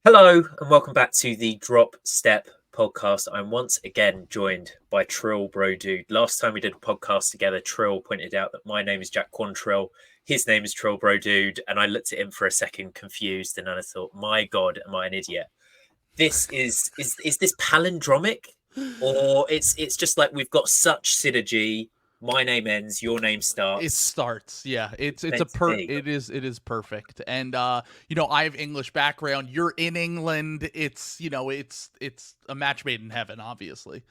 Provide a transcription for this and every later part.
Hello and welcome back to the Drop Step podcast. I'm once again joined by TrillBroDude. Last time we did a podcast together, Trill pointed out that my name is Jack Quantrill, his name is TrillBroDude, and I looked at him for a second confused, and then I thought, my God, am I an idiot? This is this palindromic, or it's just like we've got such synergy. My name ends, your name starts. It starts, yeah. It is perfect. And I have English background. You're in England. It's a match made in heaven, obviously.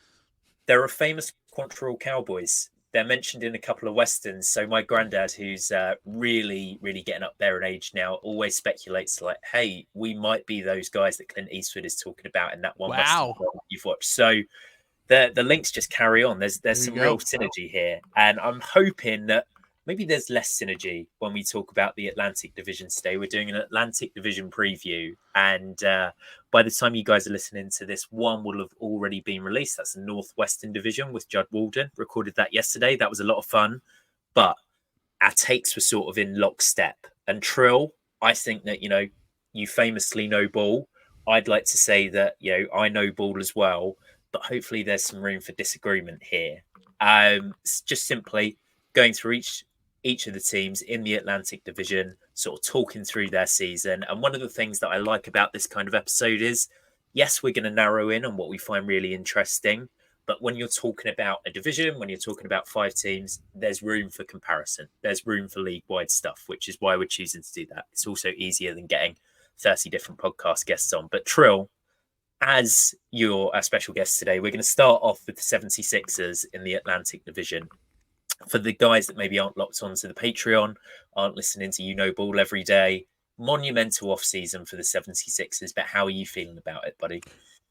There are famous Quantrill cowboys. They're mentioned in a couple of westerns. So my granddad, who's really, really getting up there in age now, always speculates like, "Hey, we might be those guys that Clint Eastwood is talking about in that one western film you've watched." So the links just carry on. There's some real synergy here, and I'm hoping that maybe there's less synergy when we talk about the Atlantic Division today. We're doing an Atlantic Division preview, and by the time you guys are listening to this, one will have already been released. That's the Northwestern Division with Judd Walden. Recorded that yesterday. That was a lot of fun, but our takes were sort of in lockstep. And Trill, I think that you famously know ball. I'd like to say that I know ball as well, but hopefully there's some room for disagreement here. Just simply going through each of the teams in the Atlantic Division, sort of talking through their season. And one of the things that I like about this kind of episode is, yes, we're going to narrow in on what we find really interesting. But when you're talking about a division, when you're talking about 5 teams, there's room for comparison. There's room for league-wide stuff, which is why we're choosing to do that. It's also easier than getting 30 different podcast guests on. But Trill, as your special guest today, we're going to start off with the 76ers in the Atlantic Division. For the guys that maybe aren't locked onto the Patreon, aren't listening to Ball every day, monumental off-season for the 76ers, but how are you feeling about it, buddy?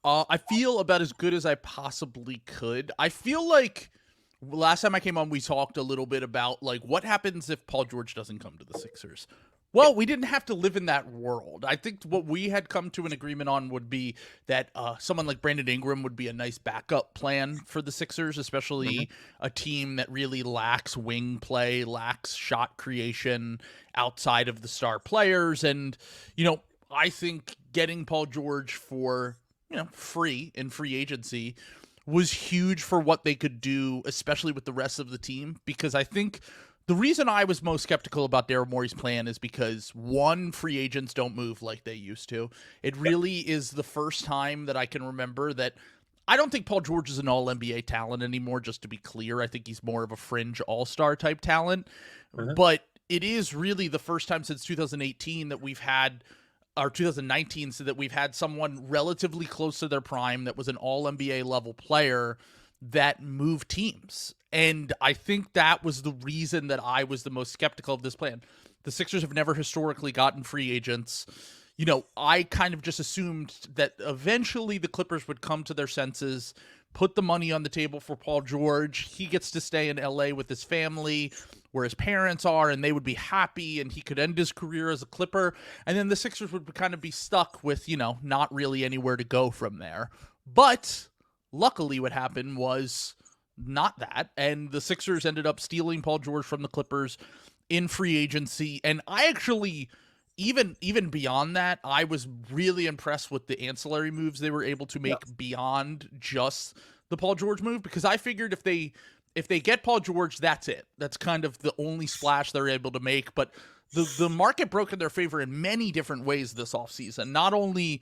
I feel about as good as I possibly could. I feel like last time I came on, we talked a little bit about like what happens if Paul George doesn't come to the Sixers. Well, we didn't have to live in that world. I think what we had come to an agreement on would be that someone like Brandon Ingram would be a nice backup plan for the Sixers, especially a team that really lacks wing play, lacks shot creation outside of the star players. And, I think getting Paul George for, free in free agency was huge for what they could do, especially with the rest of the team, because I think the reason I was most skeptical about Daryl Morey's plan is because, one, free agents don't move like they used to. It really is the first time that I can remember that I don't think Paul George is an all-NBA talent anymore, just to be clear. I think he's more of a fringe all-star type talent. But it is really the first time since 2018 that we've had, or 2019, so that we've had someone relatively close to their prime that was an all-NBA level player that moved teams. And I think that was the reason that I was the most skeptical of this plan. The Sixers have never historically gotten free agents. I kind of just assumed that eventually the Clippers would come to their senses, put the money on the table for Paul George. He gets to stay in LA with his family, where his parents are, and they would be happy, and he could end his career as a Clipper. And then the Sixers would kind of be stuck with, not really anywhere to go from there. But luckily what happened was not that, and the Sixers ended up stealing Paul George from the Clippers in free agency. And I actually, even beyond that, I was really impressed with the ancillary moves they were able to make beyond just the Paul George move, because I figured if they get Paul George, that's it. That's kind of the only splash they're able to make. But the market broke in their favor in many different ways this offseason. Not only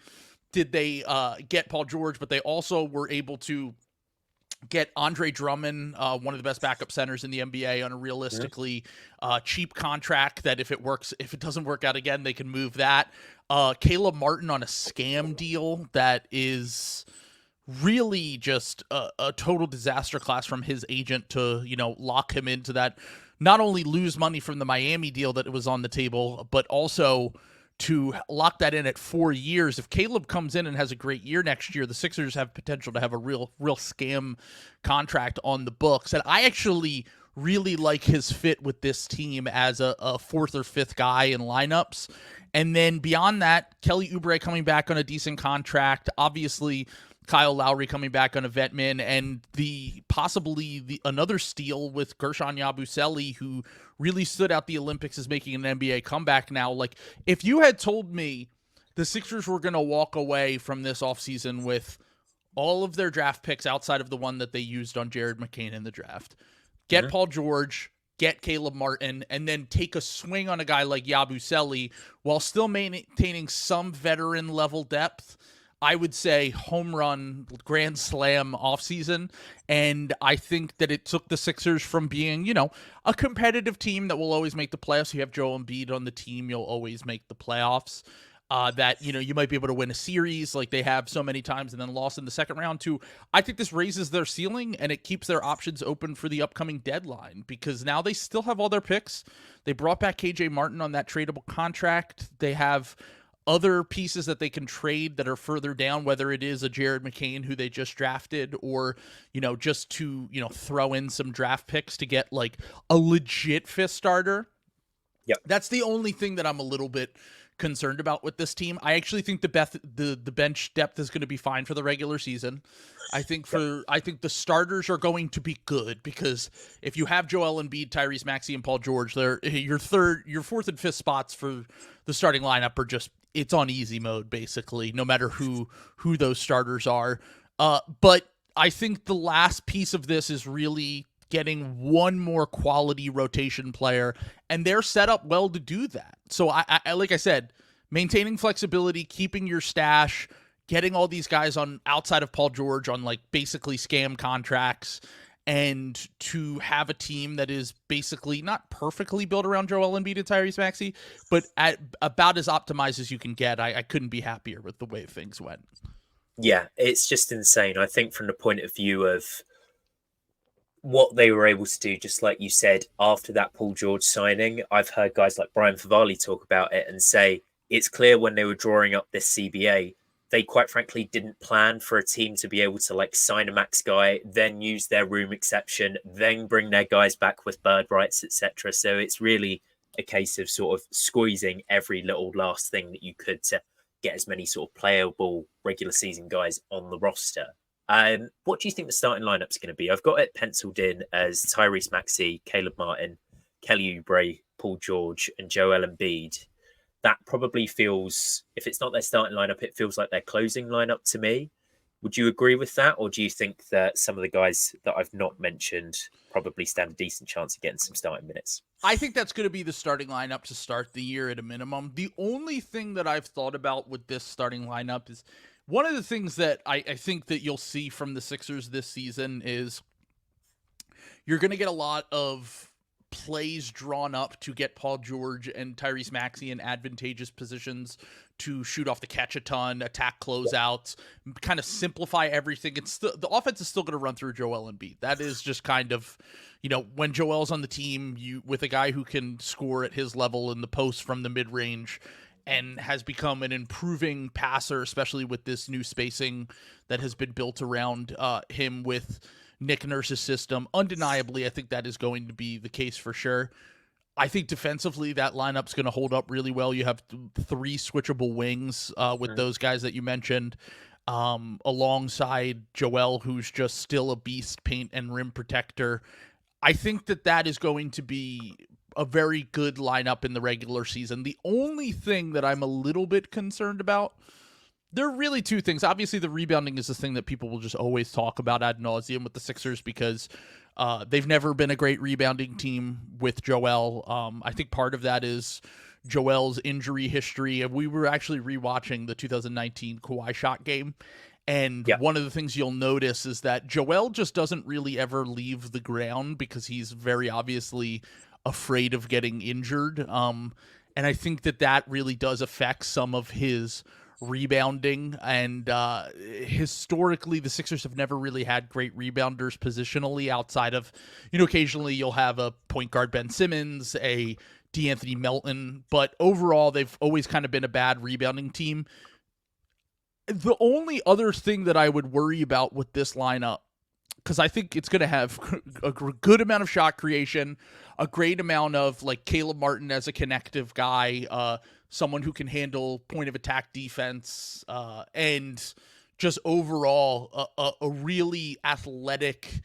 did they get Paul George, but they also were able to get Andre Drummond, one of the best backup centers in the NBA, on a realistically cheap contract that if it doesn't work out again, they can move that. Caleb Martin on a scam deal that is really just a total disaster class from his agent to, lock him into that, not only lose money from the Miami deal that was on the table, but also to lock that in at 4 years. If Caleb comes in and has a great year next year, the Sixers have potential to have a real scam contract on the books. And I actually really like his fit with this team as a fourth or fifth guy in lineups. And then beyond that, Kelly Oubre coming back on a decent contract. Obviously, Kyle Lowry coming back on a vet min, and possibly another steal with Gershon Yabusele, who really stood out the Olympics as making an NBA comeback now. Like, if you had told me the Sixers were going to walk away from this offseason with all of their draft picks outside of the one that they used on Jared McCain in the draft. Get Paul George, get Caleb Martin, and then take a swing on a guy like Yabusele while still maintaining some veteran level depth. I would say home run, grand slam offseason. And I think that it took the Sixers from being, you know, a competitive team that will always make the playoffs. You have Joel Embiid on the team, you'll always make the playoffs. That, you know, you might be able to win a series like they have so many times and then lost in the second round to. I think this raises their ceiling and it keeps their options open for the upcoming deadline because now they still have all their picks. They brought back KJ Martin on that tradable contract. They have other pieces that they can trade that are further down, whether it is a Jared McCain who they just drafted or, you know, just to, you know, throw in some draft picks to get like a legit fifth starter. Yep. That's the only thing that I'm a little bit concerned about with this team. I actually think the bench depth is going to be fine for the regular season. I think the starters are going to be good because if you have Joel Embiid, Tyrese Maxey, and Paul George, they're your fourth and fifth spots for the starting lineup are just, it's on easy mode basically, no matter who those starters are. But I think the last piece of this is really getting one more quality rotation player, and they're set up well to do that. So I like I said, maintaining flexibility, keeping your stash, getting all these guys on outside of Paul George on like basically scam contracts, and to have a team that is basically not perfectly built around Joel Embiid and Tyrese Maxey, but at about as optimized as you can get. I couldn't be happier with the way things went. Yeah, it's just insane. I think from the point of view of what they were able to do, just like you said, after that Paul George signing, I've heard guys like Brian Favali talk about it and say it's clear when they were drawing up this CBA, they quite frankly didn't plan for a team to be able to like sign a max guy, then use their room exception, then bring their guys back with bird rights, etc. So it's really a case of sort of squeezing every little last thing that you could to get as many sort of playable regular season guys on the roster. What do you think the starting lineup's going to be? I've got it penciled in as Tyrese Maxey, Caleb Martin, Kelly Oubre, Paul George, and Joel Embiid. That probably feels, if it's not their starting lineup, it feels like their closing lineup to me. Would you agree with that? Or do you think that some of the guys that I've not mentioned probably stand a decent chance of getting some starting minutes? I think that's going to be the starting lineup to start the year at a minimum. The only thing that I've thought about with this starting lineup is one of the things that I think that you'll see from the Sixers this season is you're going to get a lot of plays drawn up to get Paul George and Tyrese Maxey in advantageous positions to shoot off the catch a ton, attack closeouts, kind of simplify everything. It's the offense is still going to run through Joel Embiid. That is just kind of, you know, when Joel's on the team, you with a guy who can score at his level in the post from the mid-range and has become an improving passer, especially with this new spacing that has been built around him with Nick Nurse's system. Undeniably, I think that is going to be the case for sure. I think defensively, that lineup's going to hold up really well. You have three switchable wings with those guys that you mentioned, alongside Joel, who's just still a beast paint and rim protector. I think that is going to be a very good lineup in the regular season. The only thing that I'm a little bit concerned about, there are really two things. Obviously, the rebounding is the thing that people will just always talk about ad nauseum with the Sixers because they've never been a great rebounding team with Joel. I think part of that is Joel's injury history. We were actually rewatching the 2019 Kawhi shot game, and one of the things you'll notice is that Joel just doesn't really ever leave the ground because he's very obviously afraid of getting injured. And I think that really does affect some of his rebounding, and historically the Sixers have never really had great rebounders positionally outside of, you know, occasionally you'll have a point guard Ben Simmons, a DeAnthony Melton, but overall they've always kind of been a bad rebounding team. The only other thing that I would worry about with this lineup, because I think it's going to have a good amount of shot creation, a great amount of like Caleb Martin as a connective guy, someone who can handle point of attack defense, and just overall a really athletic,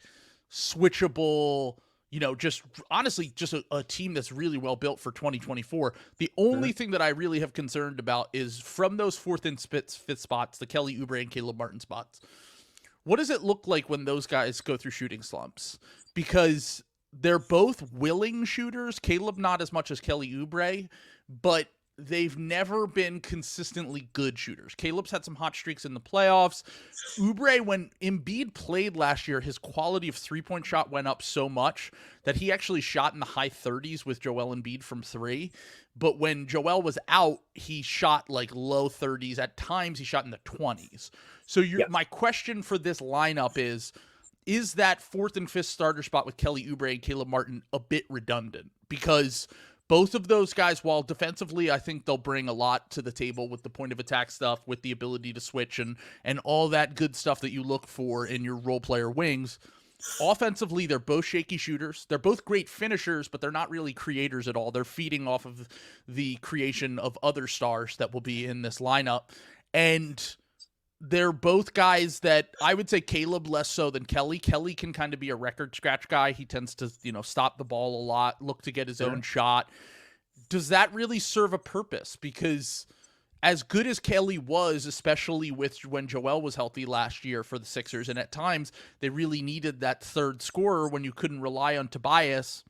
switchable, just honestly, just a team that's really well built for 2024. The only thing that I really have concerned about is from those fourth and fifth spots, the Kelly Oubre and Caleb Martin spots. What does it look like when those guys go through shooting slumps? Because they're both willing shooters. Caleb not as much as Kelly Oubre, but they've never been consistently good shooters. Caleb's had some hot streaks in the playoffs. Oubre, when Embiid played last year, his quality of three-point shot went up so much that he actually shot in the high 30s with Joel Embiid from three. But when Joel was out, he shot like low 30s. At times, he shot in the 20s. So my question for this lineup is that fourth and fifth starter spot with Kelly Oubre and Caleb Martin a bit redundant? Because both of those guys, while defensively, I think they'll bring a lot to the table with the point of attack stuff, with the ability to switch and all that good stuff that you look for in your role player wings. Offensively, they're both shaky shooters. They're both great finishers, but they're not really creators at all. They're feeding off of the creation of other stars that will be in this lineup. And they're both guys that I would say Caleb less so than Kelly. Kelly can kind of be a record scratch guy. He tends to, stop the ball a lot, look to get his own shot. Does that really serve a purpose? Because as good as Kelly was, especially with when Joel was healthy last year for the Sixers, and at times they really needed that third scorer when you couldn't rely on Tobias.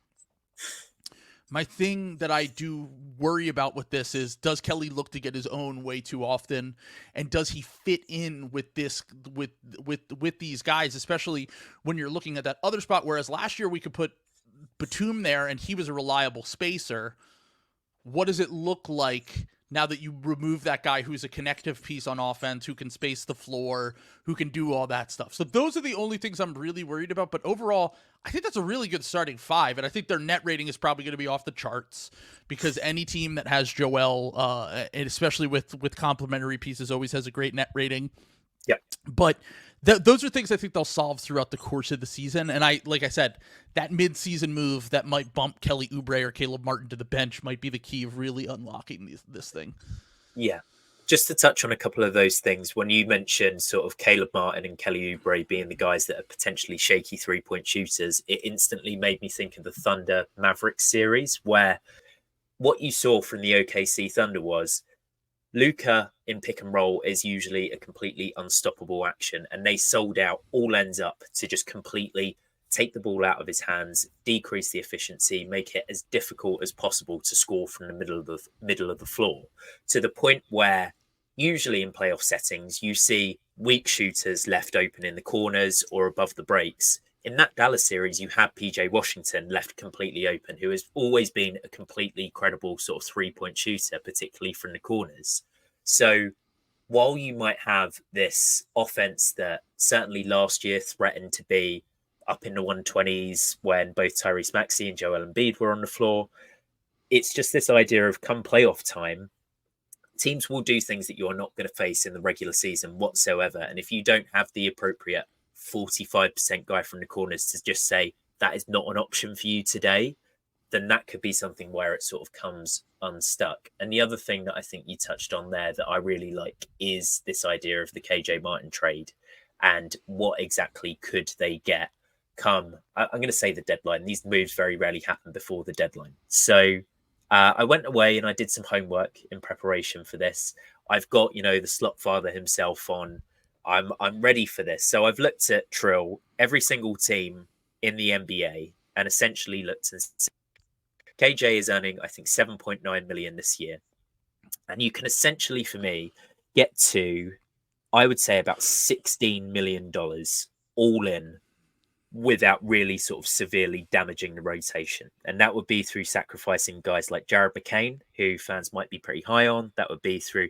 My thing that I do worry about with this is, does Kelly look to get his own way too often, and does he fit in with this with these guys, especially when you're looking at that other spot? Whereas last year we could put Batum there and he was a reliable spacer. What does it look like now that you remove that guy who's a connective piece on offense, who can space the floor, who can do all that stuff? So those are the only things I'm really worried about. But overall, I think that's a really good starting five. And I think their net rating is probably going to be off the charts, because any team that has Joel, and especially with complementary pieces, always has a great net rating. Yeah. But those are things I think they'll solve throughout the course of the season. And like I said, that mid-season move that might bump Kelly Oubre or Caleb Martin to the bench might be the key of really unlocking this thing. Yeah. Just to touch on a couple of those things, when you mentioned sort of Caleb Martin and Kelly Oubre being the guys that are potentially shaky three-point shooters, it instantly made me think of the Thunder Mavericks series, where what you saw from the OKC Thunder was Luka in pick and roll is usually a completely unstoppable action, and they sold out all ends up to just completely take the ball out of his hands, decrease the efficiency, make it as difficult as possible to score from the middle of the floor, to the point where usually in playoff settings you see weak shooters left open in the corners or above the breaks. In that Dallas series, you had PJ Washington left completely open, who has always been a completely credible sort of three-point shooter, particularly from the corners. So while you might have this offense that certainly last year threatened to be up in the 120s when both Tyrese Maxey and Joel Embiid were on the floor, it's just this idea of come playoff time, teams will do things that you're not going to face in the regular season whatsoever. And if you don't have the appropriate 45% guy from the corners to just say that is not an option for you today, then that could be something where it sort of comes unstuck. And the other thing that I think you touched on there that I really like is this idea of the KJ Martin trade and what exactly could they get come, I'm going to say the deadline. These moves very rarely happen before the deadline. So I went away and I did some homework in preparation for this. I've got, the slot father himself on. I'm ready for this. So I've looked at Trill, every single team in the NBA, and essentially looked and said, KJ is earning, I think, 7.9 million this year. And you can essentially, for me, get to, I would say, about $16 million all in without really sort of severely damaging the rotation. And that would be through sacrificing guys like Jared McCain, who fans might be pretty high on. That would be through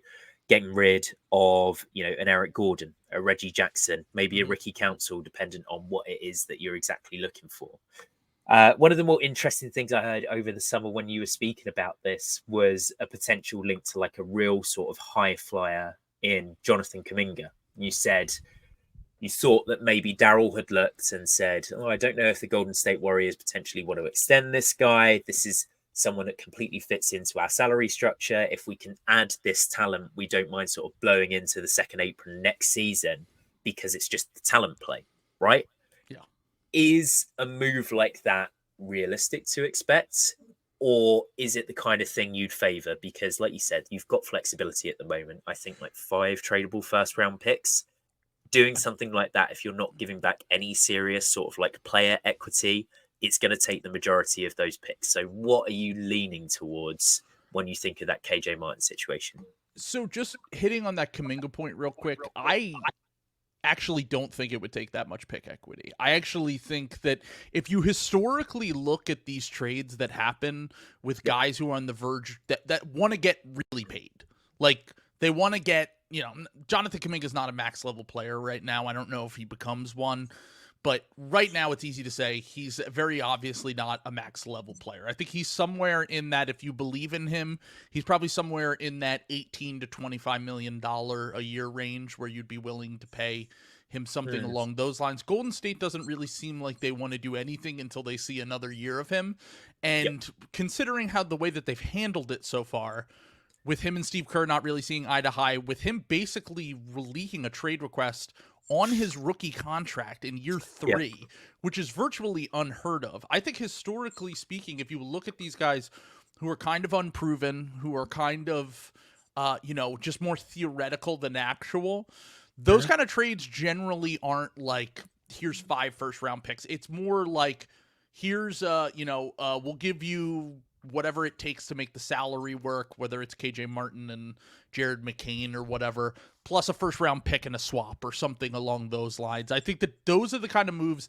getting rid of, an Eric Gordon, a Reggie Jackson, maybe a Ricky Council, dependent on what it is that you're exactly looking for. One of the more interesting things I heard over the summer when you were speaking about this was a potential link to like a real sort of high flyer in Jonathan Kuminga. You said you thought that maybe Daryl had looked and said, I don't know if the Golden State Warriors potentially want to extend this guy. This is someone that completely fits into our salary structure. If we can add this talent, we don't mind sort of blowing into the second apron next season because it's just the talent play, right? Yeah. Is a move like that realistic to expect? Or is it the kind of thing you'd favor? Because, like you said, you've got flexibility at the moment. I think like 5 tradable first round picks. Doing something like that, if you're not giving back any serious sort of like player equity, it's going to take the majority of those picks. So, what are you leaning towards when you think of that KJ Martin situation? So just hitting on that Kuminga point real quick, I actually don't think it would take that much pick equity. I actually think that if you historically look at these trades that happen with guys who are on the verge that want to get really paid, like they want to get, Jonathan Kuminga is not a max level player right now. I don't know if he becomes one, but right now it's easy to say he's very obviously not a max level player. I think he's somewhere in that, if you believe in him, he's probably somewhere in that $18 to $25 million a year range where you'd be willing to pay him something along those lines. Golden State doesn't really seem like they want to do anything until they see another year of him. And considering how the way that they've handled it so far, with him and Steve Kerr not really seeing eye to eye, with him basically leaking a trade request on his rookie contract in year 3, which is virtually unheard of. I think historically speaking, if you look at these guys who are kind of unproven, who are kind of, just more theoretical than actual, those kind of trades generally aren't like, here's 5 first round picks. It's more like, here's, we'll give you whatever it takes to make the salary work, whether it's KJ Martin and Jared McCain or whatever, plus a first round pick and a swap or something along those lines. I think that those are the kind of moves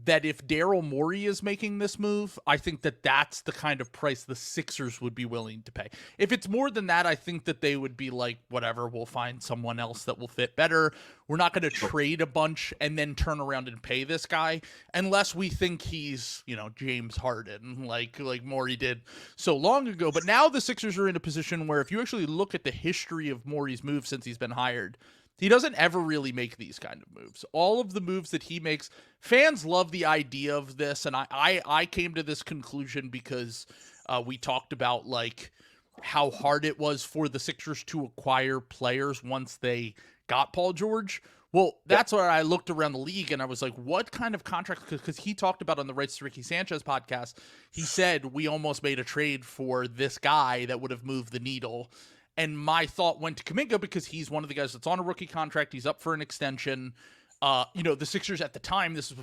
that if Daryl Morey is making this move, I think that that's the kind of price the Sixers would be willing to pay. If it's more than that, I think that they would be like, whatever, we'll find someone else that will fit better. We're not going to trade a bunch and then turn around and pay this guy unless we think he's, James Harden, like Morey did so long ago. But now the Sixers are in a position where if you actually look at the history of Morey's moves since he's been hired, he doesn't ever really make these kind of moves. All of the moves that he makes, fans love the idea of this, and I came to this conclusion because we talked about like how hard it was for the Sixers to acquire players once they got Paul George. Well, that's where I looked around the league and I was like, what kind of contract? Because he talked about on the Rights to Ricky Sanchez podcast, he said we almost made a trade for this guy that would have moved the needle. And my thought went to Kuminga because he's one of the guys that's on a rookie contract. He's up for an extension. The Sixers at the time, this would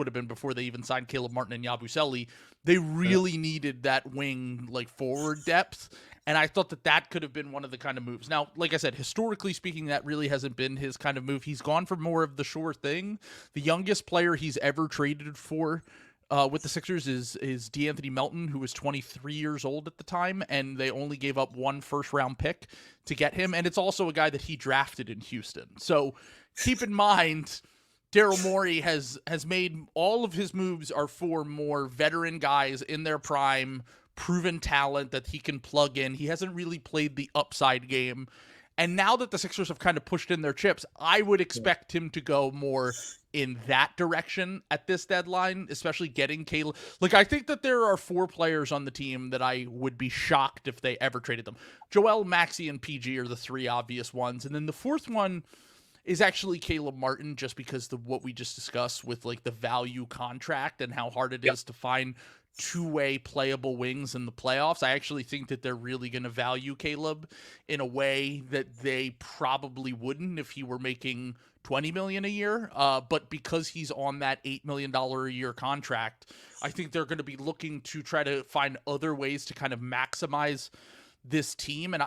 have been before they even signed Caleb Martin and Yabusele. They really needed that wing, like forward depth. And I thought that could have been one of the kind of moves. Now, like I said, historically speaking, that really hasn't been his kind of move. He's gone for more of the sure thing. The youngest player he's ever traded for with the Sixers is DeAnthony Melton, who was 23 years old at the time, and they only gave up 1 first-round pick to get him. And it's also a guy that he drafted in Houston. So keep in mind, Daryl Morey has made all of his moves are for more veteran guys in their prime, proven talent that he can plug in. He hasn't really played the upside game. And now that the Sixers have kind of pushed in their chips, I would expect him to go more in that direction at this deadline, especially getting Caleb. Like, I think that there are 4 players on the team that I would be shocked if they ever traded them. Joel, Maxey, and PG are the 3 obvious ones. And then the 4th one is actually Caleb Martin, just because what we just discussed with like the value contract and how hard it is to find 2-way playable wings in the playoffs. I actually think that they're really going to value Caleb in a way that they probably wouldn't if he were making $20 million a year. But because he's on that $8 million a year contract, I think they're going to be looking to try to find other ways to kind of maximize this team. And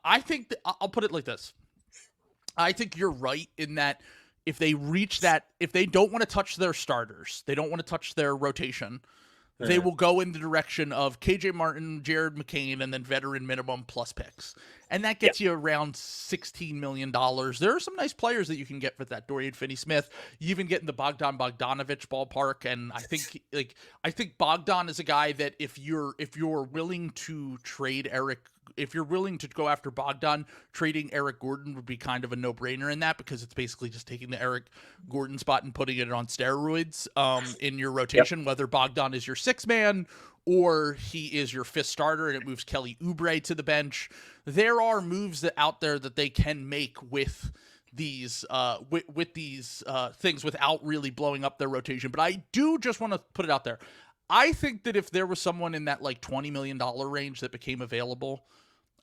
I think that, I'll put it like this. I think you're right in that if they reach that, if they don't want to touch their starters, they don't want to touch their rotation, they will go in the direction of KJ Martin, Jared McCain, and then veteran minimum plus picks. And that gets you around $16 million. There are some nice players that you can get for that. Dorian Finney-Smith. You even get in the Bogdan Bogdanovic ballpark. And I think Bogdan is a guy that if you're willing to trade if you're willing to go after Bogdan, trading Eric Gordon would be kind of a no-brainer in that, because it's basically just taking the Eric Gordon spot and putting it on steroids in your rotation, whether Bogdan is your 6th man or he is your 5th starter and it moves Kelly Oubre to the bench. There are moves out there that they can make with these with these things without really blowing up their rotation. But I do just want to put it out there. I think that if there was someone in that like $20 million range that became available,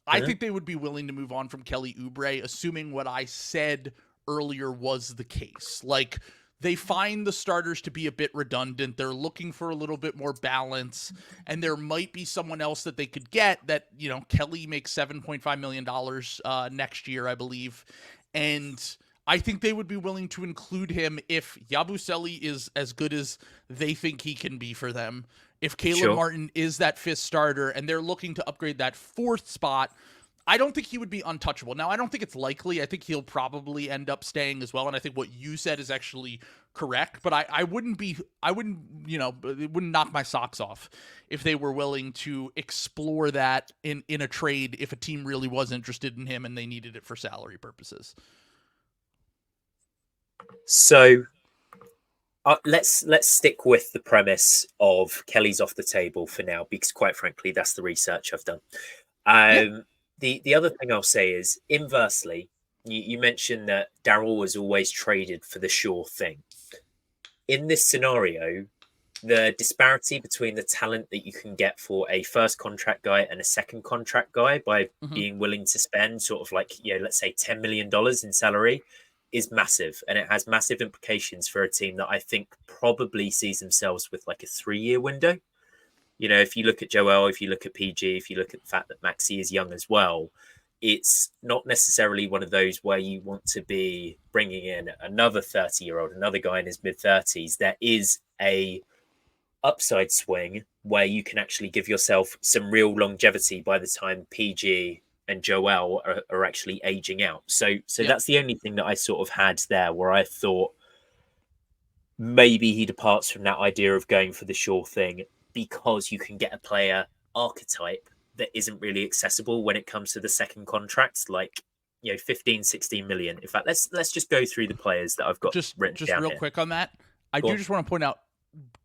I think they would be willing to move on from Kelly Oubre, assuming what I said earlier was the case. Like, they find the starters to be a bit redundant. They're looking for a little bit more balance, and there might be someone else that they could get that, you know, Kelly makes $7.5 million next year, I believe. And I think they would be willing to include him if Yabusele is as good as they think he can be for them. If Caleb Martin is that fifth starter and they're looking to upgrade that fourth spot, I don't think he would be untouchable. Now, I don't think it's likely. I think he'll probably end up staying as well. And I think what you said is actually correct. But I wouldn't, you know, it wouldn't knock my socks off if they were willing to explore that in a trade if a team really was interested in him and they needed it for salary purposes. So let's stick with the premise of Kelly's off the table for now, because quite frankly, that's the research I've done. The other thing I'll say is, inversely, you mentioned that Daryl was always traded for the sure thing. In this scenario, the disparity between the talent that you can get for a first contract guy and a second contract guy by being willing to spend sort of like, you know, let's say $10 million in salary is massive. And it has massive implications for a team that I think probably sees themselves with like a 3-year window. You know, if you look at Joel, if you look at PG, if you look at the fact that Maxey is young as well, it's not necessarily one of those where you want to be bringing in another 30-year-old, another guy in his mid-30s. There is a upside swing where you can actually give yourself some real longevity by the time PG and Joel are actually aging out. So that's the only thing that I sort of had there, where I thought maybe he departs from that idea of going for the sure thing, because you can get a player archetype that isn't really accessible when it comes to the second contracts, like, you know, 15, 16 million. In fact, let's just go through the players that I've got written down real here. Quick on that. I just want to point out,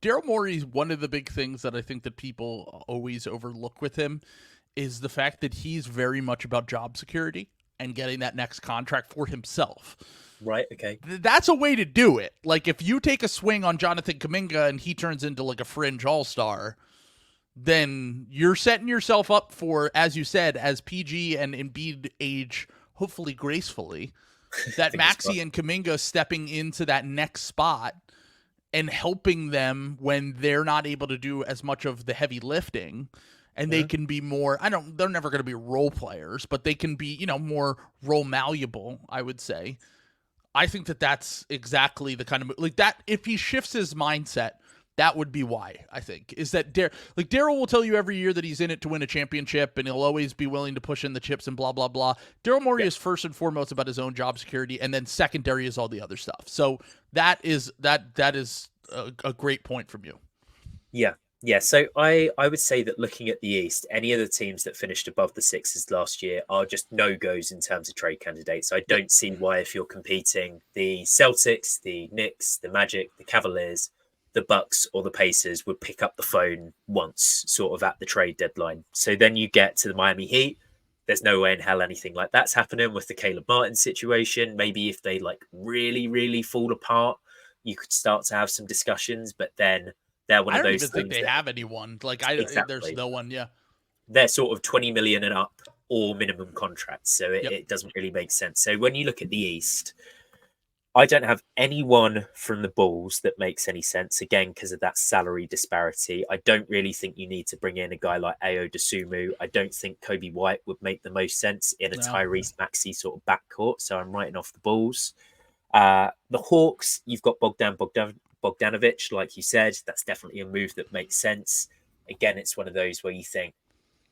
Daryl Morey is one of the big things that I think that people always overlook with him is the fact that he's very much about job security and getting that next contract for himself. Right, okay. That's a way to do it. Like, if you take a swing on Jonathan Kuminga and he turns into like a fringe all-star, then you're setting yourself up for, as you said, as PG and Embiid age, hopefully gracefully, that Maxey and Kuminga stepping into that next spot and helping them when they're not able to do as much of the heavy lifting. And they can be more, they're never going to be role players, but they can be, you know, more role malleable, I would say. I think that that's exactly the kind of, like, that, if he shifts his mindset, that would be why, I think, is that Daryl will tell you every year that he's in it to win a championship and he'll always be willing to push in the chips and blah, blah, blah. Daryl Morey is first and foremost about his own job security, and then secondary is all the other stuff. So that is a great point from you. Yeah. Yeah, so I would say that looking at the East, any of the teams that finished above the Sixers last year are just no-goes in terms of trade candidates. I don't see why, if you're competing, the Celtics, the Knicks, the Magic, the Cavaliers, the Bucks or the Pacers would pick up the phone once sort of at the trade deadline. So then you get to the Miami Heat. There's no way in hell anything like that's happening with the Caleb Martin situation. Maybe if they like really, really fall apart, you could start to have some discussions, but then they're one of those things. I don't even think they have anyone. Like, there's no one. Yeah, they're sort of 20 million and up or minimum contracts, so it doesn't really make sense. So when you look at the East, I don't have anyone from the Bulls that makes any sense, again, because of that salary disparity. I don't really think you need to bring in a guy like Ayo Dosunmu. I don't think Kobe White would make the most sense in a Tyrese Maxey sort of backcourt, so I'm writing off the Bulls. The Hawks, you've got Bogdanovic, like you said. That's definitely a move that makes sense. Again, it's one of those where you think,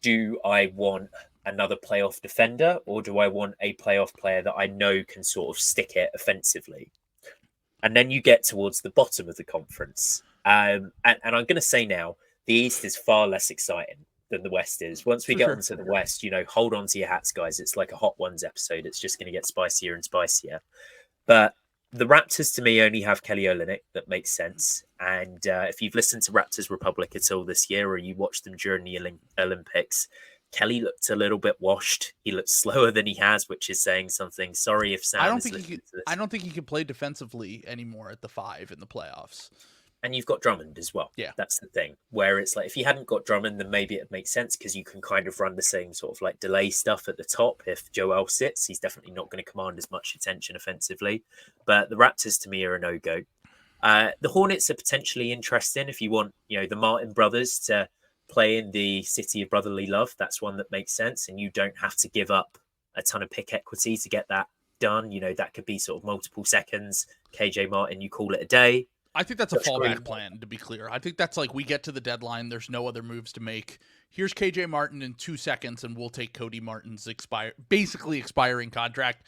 do I want another playoff defender, or do I want a playoff player that I know can sort of stick it offensively? And then you get towards the bottom of the conference. And I'm going to say now, the East is far less exciting than the West is. Once we get onto the West, you know, hold on to your hats, guys. It's like a Hot Ones episode. It's just going to get spicier and spicier. But the Raptors, to me, only have Kelly Olynyk. That makes sense. And if you've listened to Raptors Republic at all this year, or you watched them during the Olympics, Kelly looked a little bit washed. He looked slower than he has, which is saying something. Sorry if Sam is listening to this. I don't think he can play defensively anymore at the 5 in the playoffs. And you've got Drummond as well. Yeah. That's the thing. Where it's like, if you hadn't got Drummond, then maybe it makes sense because you can kind of run the same sort of like delay stuff at the top. If Joel sits, he's definitely not going to command as much attention offensively. But the Raptors, to me, are a no-go. The Hornets are potentially interesting if you want, the Martin brothers to play in the city of brotherly love. That's one that makes sense. And you don't have to give up a ton of pick equity to get that done. That could be sort of multiple seconds. KJ Martin, you call it a day. I think that's a fallback plan, to be clear. I think that's like we get to the deadline. There's no other moves to make. Here's KJ Martin in 2 seconds, and we'll take Cody Martin's basically expiring contract.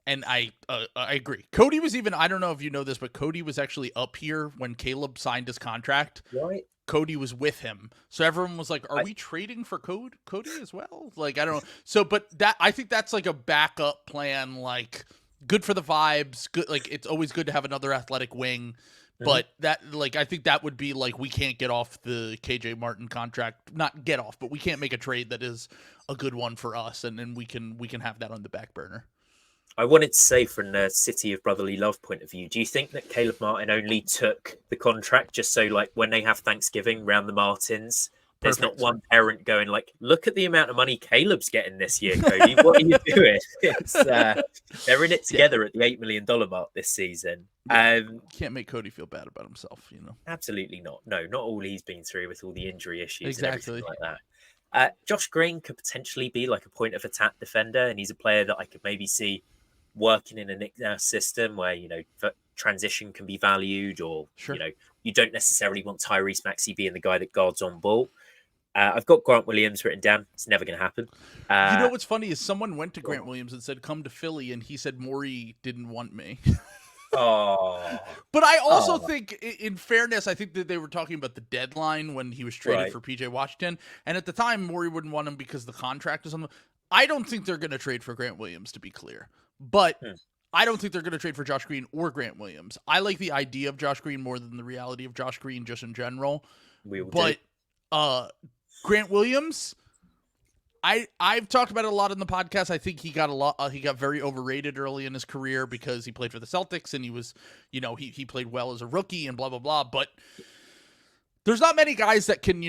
And I agree. Cody was even, I don't know if you know this, but Cody was actually up here when Caleb signed his contract. Right. Cody was with him. So everyone was like, are we trading for Cody as well? Like, I don't know. So, but I think that's like a backup plan, like good for the vibes. Good. Like, it's always good to have another athletic wing. But I think that would be like, we can't get off the KJ Martin contract, not get off, but we can't make a trade that is a good one for us. And then we can have that on the back burner. I wanted to say, from the city of brotherly love point of view, do you think that Caleb Martin only took the contract just so, like, when they have Thanksgiving around the Martins, there's not one parent going like, look at the amount of money Caleb's getting this year, Cody. What are you doing? It's, they're in it together at the $8 million mark this season. Can't make Cody feel bad about himself, Absolutely not. No, not all he's been through with all the injury issues and Exactly. everything like that. Josh Green could potentially be like a point of attack defender, and he's a player that I could maybe see working in a Nick Nurse system where, transition can be valued, or, Sure. You don't necessarily want Tyrese Maxey being the guy that guards on ball. I've got Grant Williams written down. It's never going to happen. What's funny is someone went to Grant Williams and said, come to Philly, and he said Morey didn't want me. Oh. But I also think, in fairness, I think that they were talking about the deadline when he was traded for PJ Washington. And at the time, Morey wouldn't want him because the contract is on. I don't think they're going to trade for Grant Williams, to be clear. But I don't think they're going to trade for Josh Green or Grant Williams. I like the idea of Josh Green more than the reality of Josh Green just in general. Grant Williams, I've talked about it a lot in the podcast. I think he got very overrated early in his career because he played for the Celtics and he was, he played well as a rookie and blah, blah, blah. But there's not many guys that can,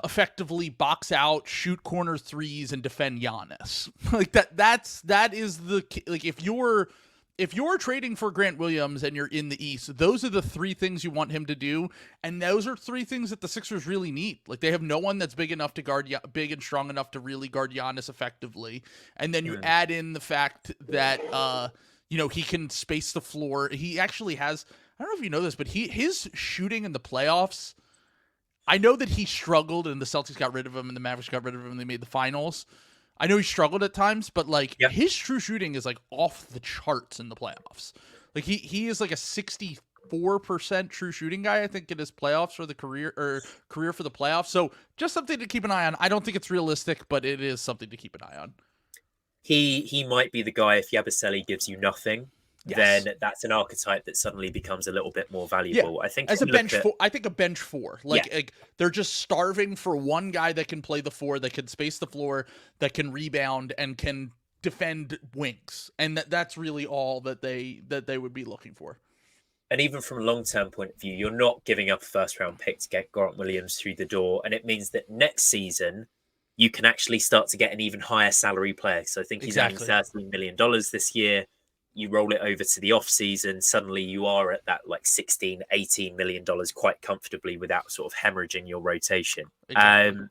effectively box out, shoot corner threes, and defend Giannis. Like that is the, like, if you're trading for Grant Williams and you're in the East, those are the 3 things you want him to do. And those are 3 things that the Sixers really need. Like, they have no one that's big enough to guard, big and strong enough to really guard Giannis effectively. And then you add in the fact that, he can space the floor. He actually has, I don't know if you know this, but his shooting in the playoffs, I know that he struggled and the Celtics got rid of him and the Mavericks got rid of him and they made the finals. I know he struggled at times, but his true shooting is like off the charts in the playoffs. Like he is like a 64% true shooting guy, I think, in his playoffs for the career for the playoffs. So just something to keep an eye on. I don't think it's realistic, but it is something to keep an eye on. He might be the guy if Yabusele gives you nothing. Then that's an archetype that suddenly becomes a little bit more valuable. Yeah. I think as a bench four, I think a bench 4. Like they're just starving for one guy that can play the 4, that can space the floor, that can rebound and can defend wings. And that's really all that they would be looking for. And even from a long-term point of view, you're not giving up a first-round pick to get Grant Williams through the door. And it means that next season, you can actually start to get an even higher salary player. So I think he's earning $13 million this year. You roll it over to the off season, suddenly you are at that like $16-18 million quite comfortably without sort of hemorrhaging your rotation. Exactly.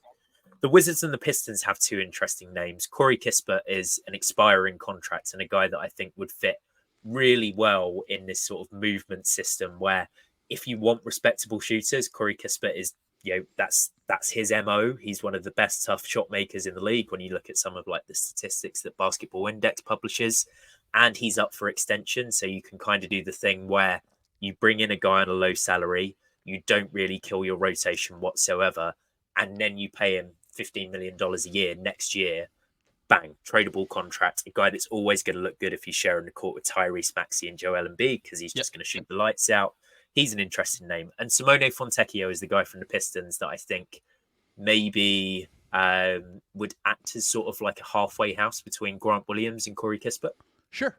The Wizards and the Pistons have 2 interesting names. Corey Kispert is an expiring contract and a guy that I think would fit really well in this sort of movement system where if you want respectable shooters, Corey Kispert is, that's his MO. He's one of the best tough shot makers in the league when you look at some of like the statistics that Basketball Index publishes. And he's up for extension. So you can kind of do the thing where you bring in a guy on a low salary, you don't really kill your rotation whatsoever, and then you pay him $15 million a year next year. Bang, tradable contract. A guy that's always going to look good if he's sharing the court with Tyrese Maxey and Joel Embiid because he's just going to shoot the lights out. He's an interesting name. And Simone Fontecchio is the guy from the Pistons that I think maybe would act as sort of like a halfway house between Grant Williams and Corey Kispert. Sure.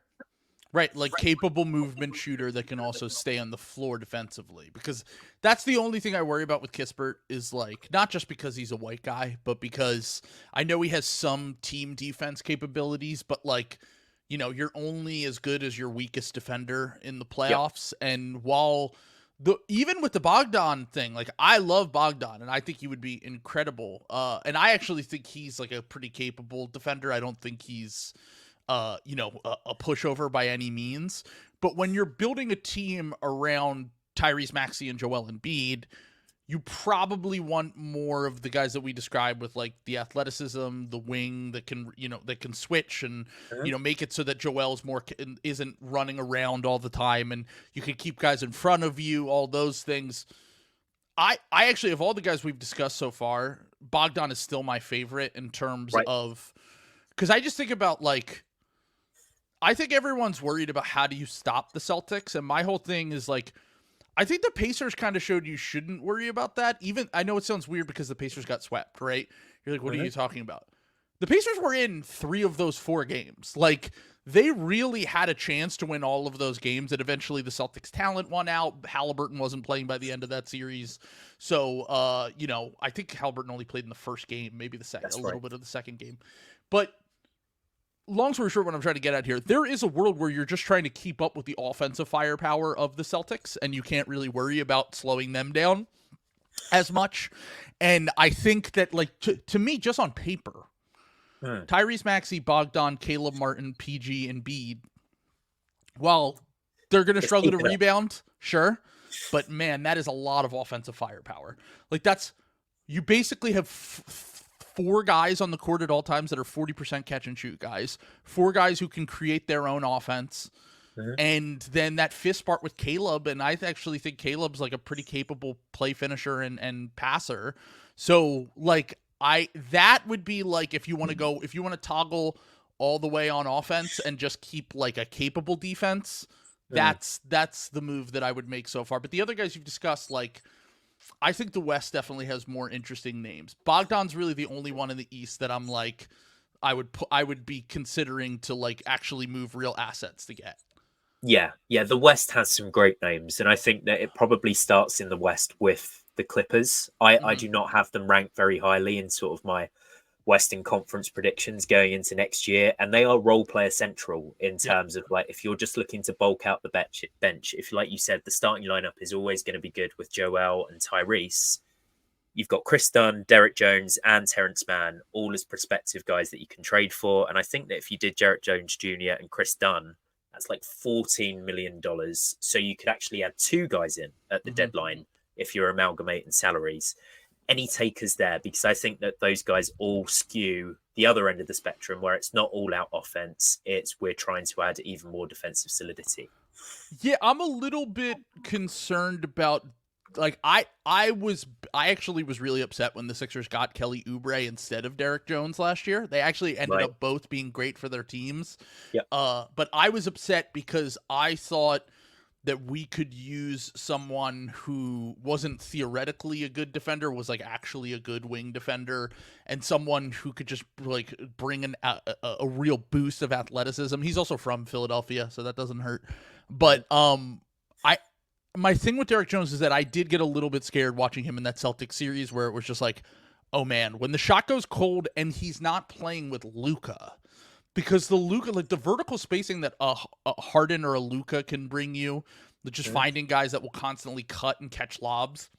Right, like capable movement shooter that can also stay on the floor defensively. Because that's the only thing I worry about with Kispert is like, not just because he's a white guy, but because I know he has some team defense capabilities, but like, you know, you're only as good as your weakest defender in the playoffs. Yep. And while even with the Bogdan thing, like I love Bogdan and I think he would be incredible. And I actually think he's like a pretty capable defender. I don't think he's a pushover by any means. But when you're building a team around Tyrese Maxey and Joel Embiid, you probably want more of the guys that we described with like the athleticism, the wing that can, that can switch and, make it so that Joel's isn't running around all the time and you can keep guys in front of you, all those things. I actually, of all the guys we've discussed so far, Bogdan is still my favorite in terms of, because I just think about like, I think everyone's worried about how do you stop the Celtics. And my whole thing is like, I think the Pacers kind of showed you shouldn't worry about that. Even I know it sounds weird because the Pacers got swept, right? You're like, what are you talking about? The Pacers were in 3 of those 4 games. Like they really had a chance to win all of those games. And eventually the Celtics talent won out. Halliburton wasn't playing by the end of that series. So, I think Halliburton only played in the first game, maybe the second, little bit of the second game. But long story short, what I'm trying to get at here, there is a world where you're just trying to keep up with the offensive firepower of the Celtics, and you can't really worry about slowing them down as much. And I think that, like, to me, just on paper, Tyrese Maxey, Bogdan, Caleb Martin, PG, and Embiid, while they're going to struggle to rebound, sure, but man, that is a lot of offensive firepower. Like, you basically have 4 guys on the court at all times that are 40% catch and shoot guys, 4 guys who can create their own offense. And then that 5th part with Caleb. And I actually think Caleb's like a pretty capable play finisher and passer. So like that would be like, if you want to toggle all the way on offense and just keep like a capable defense, that's the move that I would make so far. But the other guys you've discussed, like, I think the West definitely has more interesting names. Bogdan's really the only one in the East that I'm like, I would be considering to like actually move real assets to get. Yeah. The West has some great names, and I think that it probably starts in the West with the Clippers. I do not have them ranked very highly in sort of my Western Conference predictions going into next year, and they are role player central in terms of like, if you're just looking to bulk out the bench, if like you said, the starting lineup is always going to be good with Joel and Tyrese. You've got Chris Dunn, Derek Jones, and Terrence Mann, all as prospective guys that you can trade for. And I think that if you did Derek Jones Jr. and Chris Dunn, that's like $14 million. So you could actually add 2 guys in at the deadline if you're amalgamating salaries. Any takers there? Because I think that those guys all skew the other end of the spectrum, where it's not all out offense. We're trying to add even more defensive solidity. Yeah, I'm a little bit concerned about, like, I actually was really upset when the Sixers got Kelly Oubre instead of Derek Jones last year. They actually ended up both being great for their teams. Yep. But I was upset because I thought that we could use someone who wasn't theoretically a good defender, was like actually a good wing defender, and someone who could just like bring a real boost of athleticism. He's also from Philadelphia, so that doesn't hurt. But my thing with Derek Jones is that I did get a little bit scared watching him in that Celtics series, where it was just like, oh man, when the shot goes cold and he's not playing with Luka. Because the Luka, like the vertical spacing that a Harden or a Luka can bring you, just finding guys that will constantly cut and catch lobs.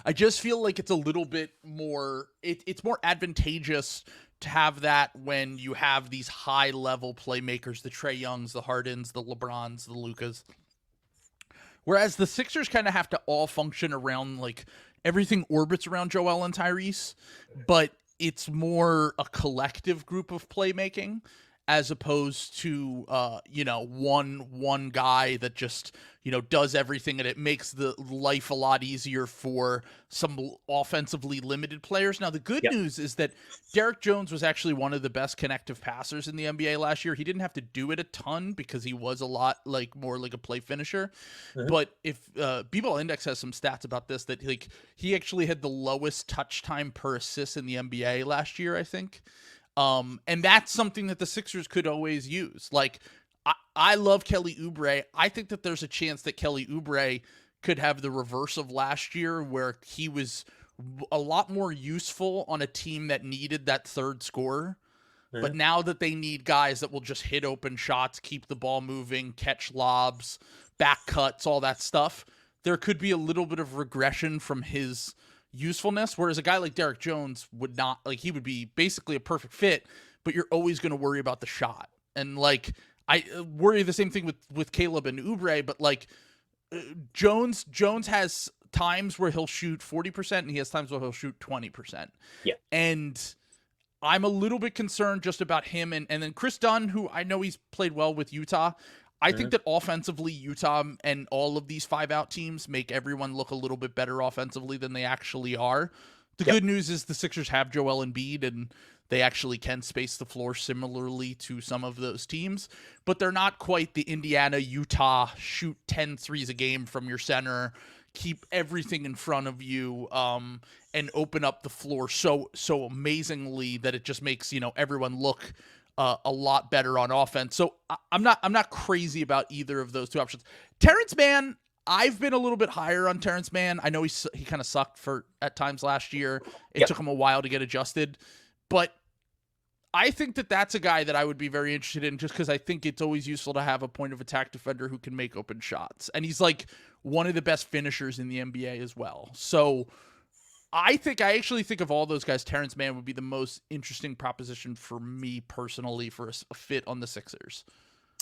I just feel like it's a little bit more, it's more advantageous to have that when you have these high level playmakers, the Trae Youngs, the Hardens, the LeBrons, the Lukas. Whereas the Sixers kind of have to all function around, like, everything orbits around Joel and Tyrese, but it's more a collective group of playmaking. as opposed to one guy that just does everything, and it makes the life a lot easier for some offensively limited players. Now the good news is that Derek Jones was actually one of the best connective passers in the NBA last year. He didn't have to do it a ton because he was a lot more like a play finisher. But if B-Ball Index has some stats about this, that he actually had the lowest touch time per assist in the NBA last year, I think. And that's something that the Sixers could always use. Like, I love Kelly Oubre. I think that there's a chance that Kelly Oubre could have the reverse of last year, where he was a lot more useful on a team that needed that third scorer. But now that they need guys that will just hit open shots, keep the ball moving, catch lobs, back cuts, all that stuff, there could be a little bit of regression from his usefulness, whereas a guy like Derek Jones would not. He would be basically a perfect fit, but you're always going to worry about the shot. And I worry the same thing with Caleb and Oubre, but Jones has times where he'll shoot 40% and he has times where he'll shoot 20%. Yeah. And I'm a little bit concerned just about him. And then Chris Dunn, who I know he's played well with Utah. I think that offensively, Utah and all of these 5-out teams make everyone look a little bit better offensively than they actually are. The good news is the Sixers have Joel Embiid, and they actually can space the floor similarly to some of those teams, but they're not quite the Indiana, Utah, shoot 10 threes a game from your center, keep everything in front of you, and open up the floor so amazingly that it just makes, everyone look a lot better on offense. So I'm not crazy about either of those two options. Terrence Mann, I've been a little bit higher on Terrence Mann. I know he kind of sucked at times last year. It took him a while to get adjusted, but I think that that's a guy that I would be very interested in, just because I think it's always useful to have a point of attack defender who can make open shots. And he's one of the best finishers in the NBA as well. So I actually think of all those guys, Terrence Mann would be the most interesting proposition for me personally for a fit on the Sixers.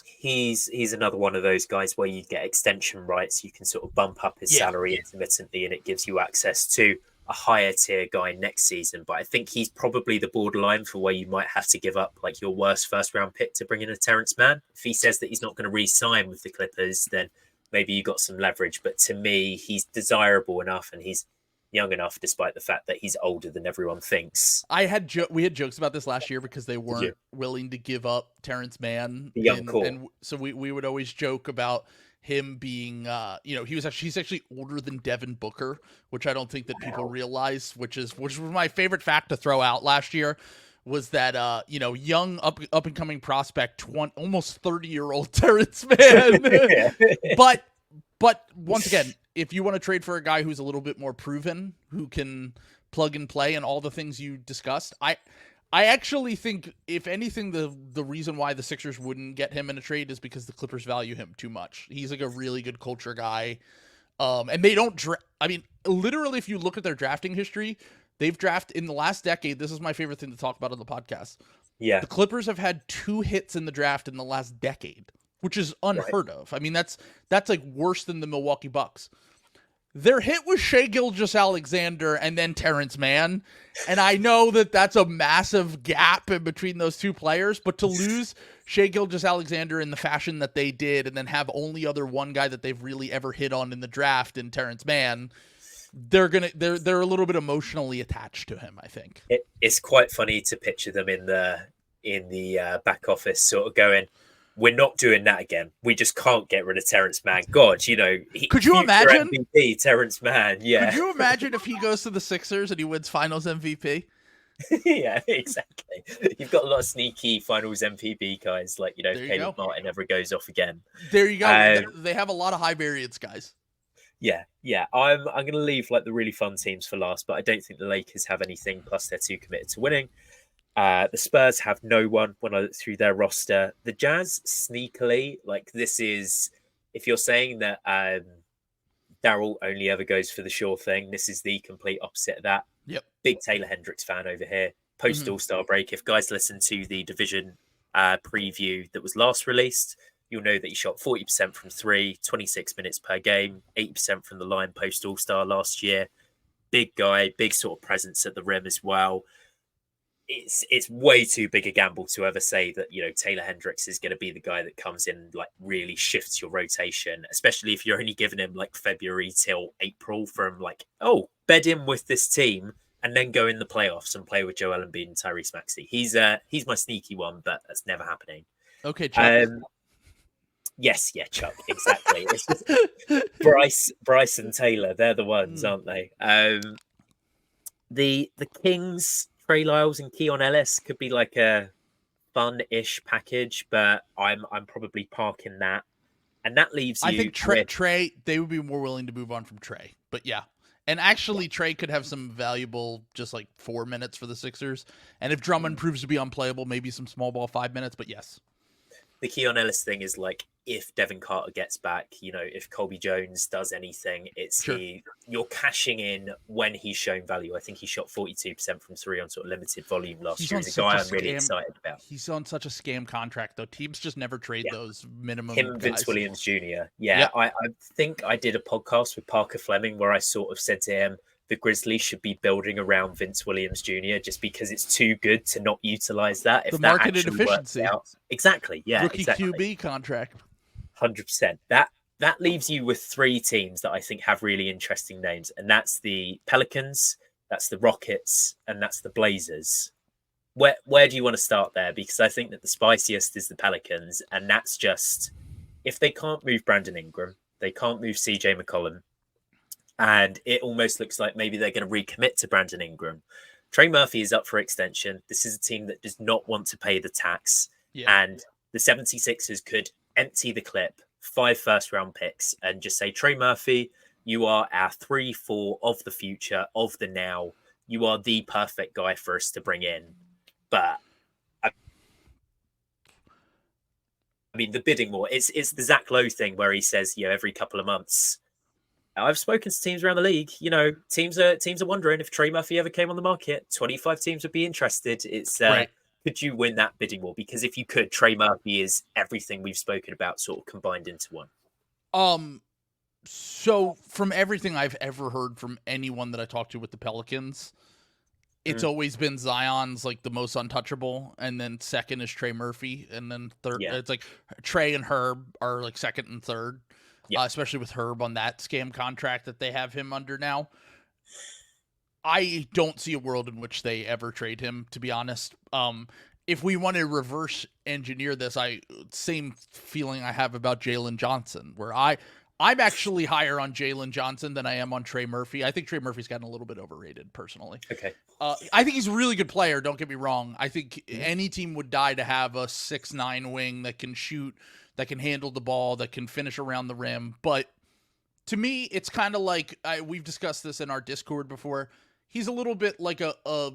He's another one of those guys where you get extension rights. You can sort of bump up his salary intermittently, and it gives you access to a higher tier guy next season. But I think he's probably the borderline for where you might have to give up your worst first round pick to bring in a Terrence Mann. If he says that he's not going to re-sign with the Clippers, then maybe you got some leverage. But to me, he's desirable enough, and he's young enough, despite the fact that he's older than everyone thinks. We had jokes about this last year because they weren't willing to give up Terrence Mann. The young core. And so we would always joke about him being, he's actually older than Devin Booker, which I don't think that people realize, which was my favorite fact to throw out last year, was that, young up and coming prospect, almost 30-year-old Terrence Mann. But once again, if you want to trade for a guy who's a little bit more proven, who can plug and play and all the things you discussed, I actually think, if anything, the reason why the Sixers wouldn't get him in a trade is because the Clippers value him too much. He's a really good culture guy. And they don't literally, if you look at their drafting history, they've drafted in the last decade. This is my favorite thing to talk about on the podcast. Yeah. The Clippers have had 2 hits in the draft in the last decade, which is unheard of. I mean, that's worse than the Milwaukee Bucks. Their hit was Shai Gilgeous-Alexander and then Terrence Mann. And I know that that's a massive gap in between those two players, but to lose Shai Gilgeous-Alexander in the fashion that they did and then have only other one guy that they've really ever hit on in the draft in Terrence Mann, they're a little bit emotionally attached to him, I think. It's quite funny to picture them in the back office sort of going, we're not doing that again. We just can't get rid of Terrence Mann. God, could you imagine MVP Terrence Mann? Yeah. Could you imagine if he goes to the Sixers and he wins Finals MVP? Yeah, exactly. You've got a lot of sneaky Finals MVP guys, if Caleb Martin ever goes off again. There you go. They have a lot of high variance guys. Yeah. I'm going to leave the really fun teams for last, but I don't think the Lakers have anything. Plus, they're too committed to winning. The Spurs have no one when I look through their roster. The Jazz, sneakily, this is, if you're saying that Daryl only ever goes for the sure thing, this is the complete opposite of that. Yep. Big Taylor Hendricks fan over here. Post All-Star break. If guys listen to the division preview that was last released, you'll know that he shot 40% from 3, 26 minutes per game, 80% from the line post All-Star last year. Big guy, big sort of presence at the rim as well. it's way too big a gamble to ever say that, you know, Taylor Hendricks is going to be the guy that comes in and like really shifts your rotation, especially if you're only giving him like February till April from like, oh, bed in with this team and then go in the playoffs and play with Joel Embiid and Tyrese Maxey. He's my sneaky one, but that's never happening. Okay, Chuck. Yes, yeah, Chuck, exactly. It's just Bryce and Taylor, they're the ones, aren't they? The Kings, Trey Lyles and Keon Ellis could be like a fun-ish package, but I'm probably parking that. And that leaves you. I think Trey, they would be more willing to move on from Trey. But yeah. And actually, Trey could have some valuable, just like 4 minutes for the Sixers. And if Drummond proves to be unplayable, maybe some small ball 5 minutes. But yes. The Keon Ellis thing is like, if Devin Carter gets back, you know, if Colby Jones does anything, it's Sure. You're cashing in when he's shown value. I think he shot 42% from three on sort of limited volume last year. He's a guy I'm really excited about. He's on such a scam contract, though. Teams just never trade those minimum Him, guys. Vince Williams Jr. Yeah, I think I did a podcast with Parker Fleming where I sort of said to him, the Grizzlies should be building around Vince Williams Jr. just because it's too good to not utilize that. If the that market actually inefficiency. Works out. Exactly. Yeah. Rookie exactly. QB contract. 100%. That leaves you with three teams that I think have really interesting names, and that's the Pelicans, that's the Rockets, and that's the Blazers. Where do you want to start there? Because I think that the spiciest is the Pelicans, and that's just if they can't move Brandon Ingram, they can't move CJ McCollum, and it almost looks like maybe they're going to recommit to Brandon Ingram. Trey Murphy is up for extension. This is a team that does not want to pay the tax, and the 76ers could empty the clip, 5 first-round picks, and just say, Trey Murphy, you are our 3-4 of the future, of the now. You are the perfect guy for us to bring in. But I mean, the bidding war, it's the Zach Lowe thing where he says, you know, every couple of months, I've spoken to teams around the league. You know, teams are wondering if Trey Murphy ever came on the market. 25 teams would be interested. It's right. Could you win that bidding war? Because if you could, Trey Murphy is everything we've spoken about, sort of combined into one. So from everything I've ever heard from anyone that I talked to with the Pelicans, it's always been Zion's like the most untouchable, and then second is Trey Murphy, and then third it's like Trey and Herb are like second and third. Especially with Herb on that scam contract that they have him under now. I don't see a world in which they ever trade him, to be honest. If we want to reverse engineer this, same feeling I have about Jalen Johnson, where I'm actually higher on Jalen Johnson than I am on Trey Murphy. I think Trey Murphy's gotten a little bit overrated, personally. Okay. I think he's a really good player, don't get me wrong. I think any team would die to have a 6'9" wing that can shoot, that can handle the ball, that can finish around the rim. But to me, it's kind of like, we've discussed this in our Discord before, he's a little bit like a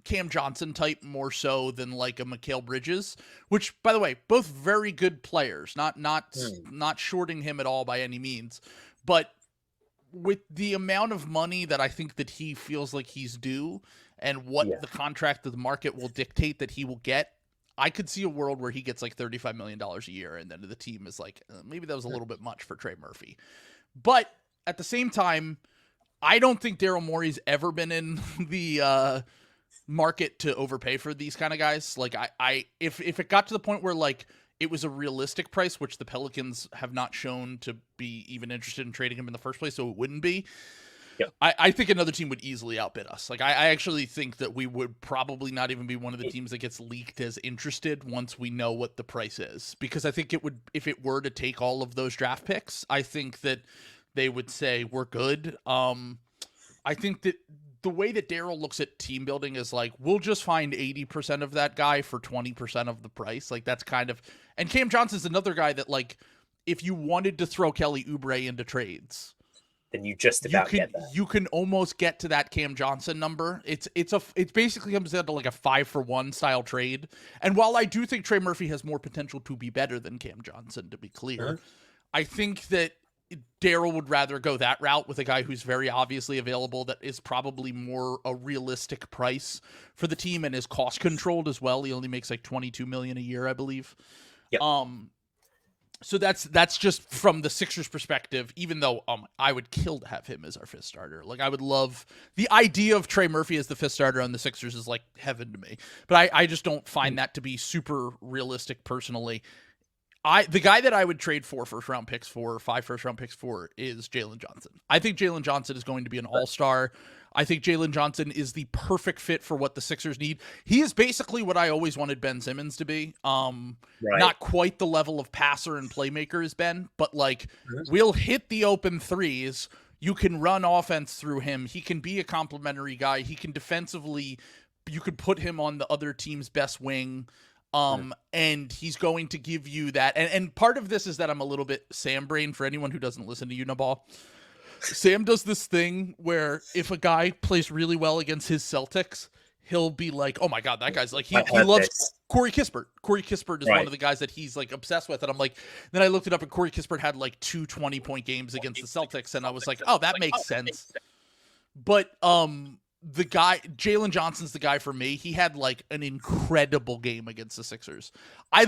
Cam Johnson type more so than like a Mikal Bridges, which, by the way, both very good players, not shorting him at all by any means. But with the amount of money that I think that he feels like he's due and what the contract of the market will dictate that he will get, I could see a world where he gets like $35 million a year, and then the team is like, maybe that was a little bit much for Trey Murphy. But at the same time, I don't think Daryl Morey's ever been in the market to overpay for these kind of guys. Like if it got to the point where like it was a realistic price, which the Pelicans have not shown to be even interested in trading him in the first place, so it wouldn't be. Yep. I think another team would easily outbid us. Like I actually think that we would probably not even be one of the teams that gets leaked as interested once we know what the price is. Because I think it would, if it were to take all of those draft picks, I think that they would say we're good. I think that the way that Daryl looks at team building is like, we'll just find 80% of that guy for 20% of the price. Like that's kind of, and Cam Johnson's another guy that like, if you wanted to throw Kelly Oubre into trades, then you just about get that. You can almost get to that Cam Johnson number. It basically comes down to like a 5-for-1 style trade. And while I do think Trey Murphy has more potential to be better than Cam Johnson, to be clear, I think that Daryl would rather go that route with a guy who's very obviously available, that is probably more a realistic price for the team and is cost controlled as well. He only makes like $22 million a year, I believe. Yep. So that's just from the Sixers perspective, even though I would kill to have him as our fifth starter. Like, I would love the idea of Trey Murphy as the fifth starter on the Sixers is like heaven to me. But I just don't find that to be super realistic personally. The guy that I would trade for first round picks for, 5 first round picks for, is Jalen Johnson. I think Jalen Johnson is going to be an all-star. I think Jalen Johnson is the perfect fit for what the Sixers need. He is basically what I always wanted Ben Simmons to be. Not quite the level of passer and playmaker as Ben, but like we'll hit the open threes. You can run offense through him. He can be a complimentary guy. He can defensively, you could put him on the other team's best wing. And he's going to give you that. And part of this is that I'm a little bit Sam brain for anyone who doesn't listen to Uniball. Sam does this thing where if a guy plays really well against his Celtics, he'll be like, oh my God, that guy's like, he loves Corey Kispert. Corey Kispert is one of the guys that he's like obsessed with. And I'm like, then I looked it up and Corey Kispert had like 2 20-point games against the Celtics. And I was like, oh, that makes sense. But, the guy, Jalen Johnson's the guy for me. He had like an incredible game against the Sixers. I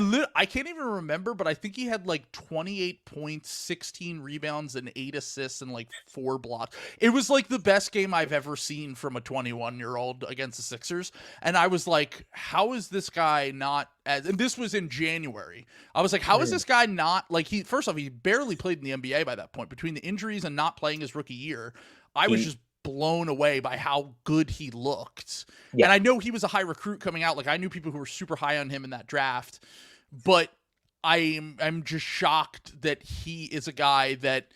can't even remember, but I think he had like 28 points, 16 rebounds, and 8 assists and like 4 blocks. It was like the best game I've ever seen from a 21-year-old against the Sixers. And I was like, how is this guy not as, and this was in January. I was like, how is this guy not like, first off, he barely played in the NBA by that point. Between the injuries and not playing his rookie year, I was just blown away by how good he looked. Yeah. And I know he was a high recruit coming out. Like, I knew people who were super high on him in that draft, but I'm just shocked that he is a guy that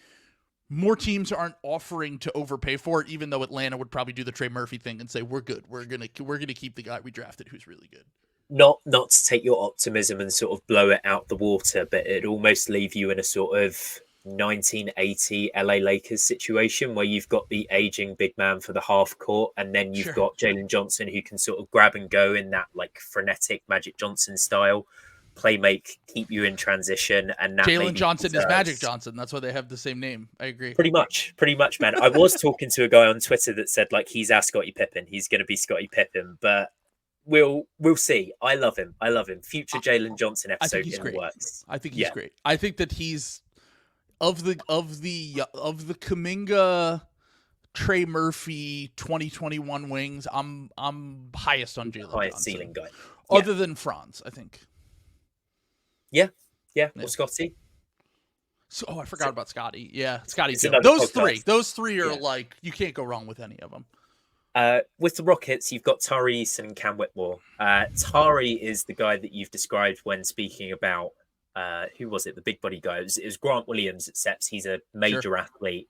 more teams aren't offering to overpay for it, even though Atlanta would probably do the Trey Murphy thing and say, we're good. We're going to keep the guy we drafted who's really good. Not to take your optimism and sort of blow it out the water, but it'd almost leave you in a sort of 1980 LA Lakers situation where you've got the aging big man for the half court, and then you've got Jalen Johnson who can sort of grab and go in that like frenetic Magic Johnson style, play make, keep you in transition. And Jalen Johnson is Magic Johnson. That's why they have the same name. I agree. Pretty much, man. I was talking to a guy on Twitter that said like he's our Scottie Pippen. He's going to be Scottie Pippen, but we'll see. I love him. Future Jalen Johnson episode in the works. I think he's great. I think that he's of the Kuminga, Trey Murphy 2021 wings. I'm highest on Jalen highest Johnson. Ceiling guy, other than Franz, I think. Yeah. Or Scotty. So, I forgot about Scotty. Yeah, Scotty too. Those three are like, you can't go wrong with any of them. With the Rockets, you've got Tari Eason and Cam Whitmore. Tari is the guy that you've described when speaking about who was it? The big body guy. It was Grant Williams at Seps. He's a major athlete,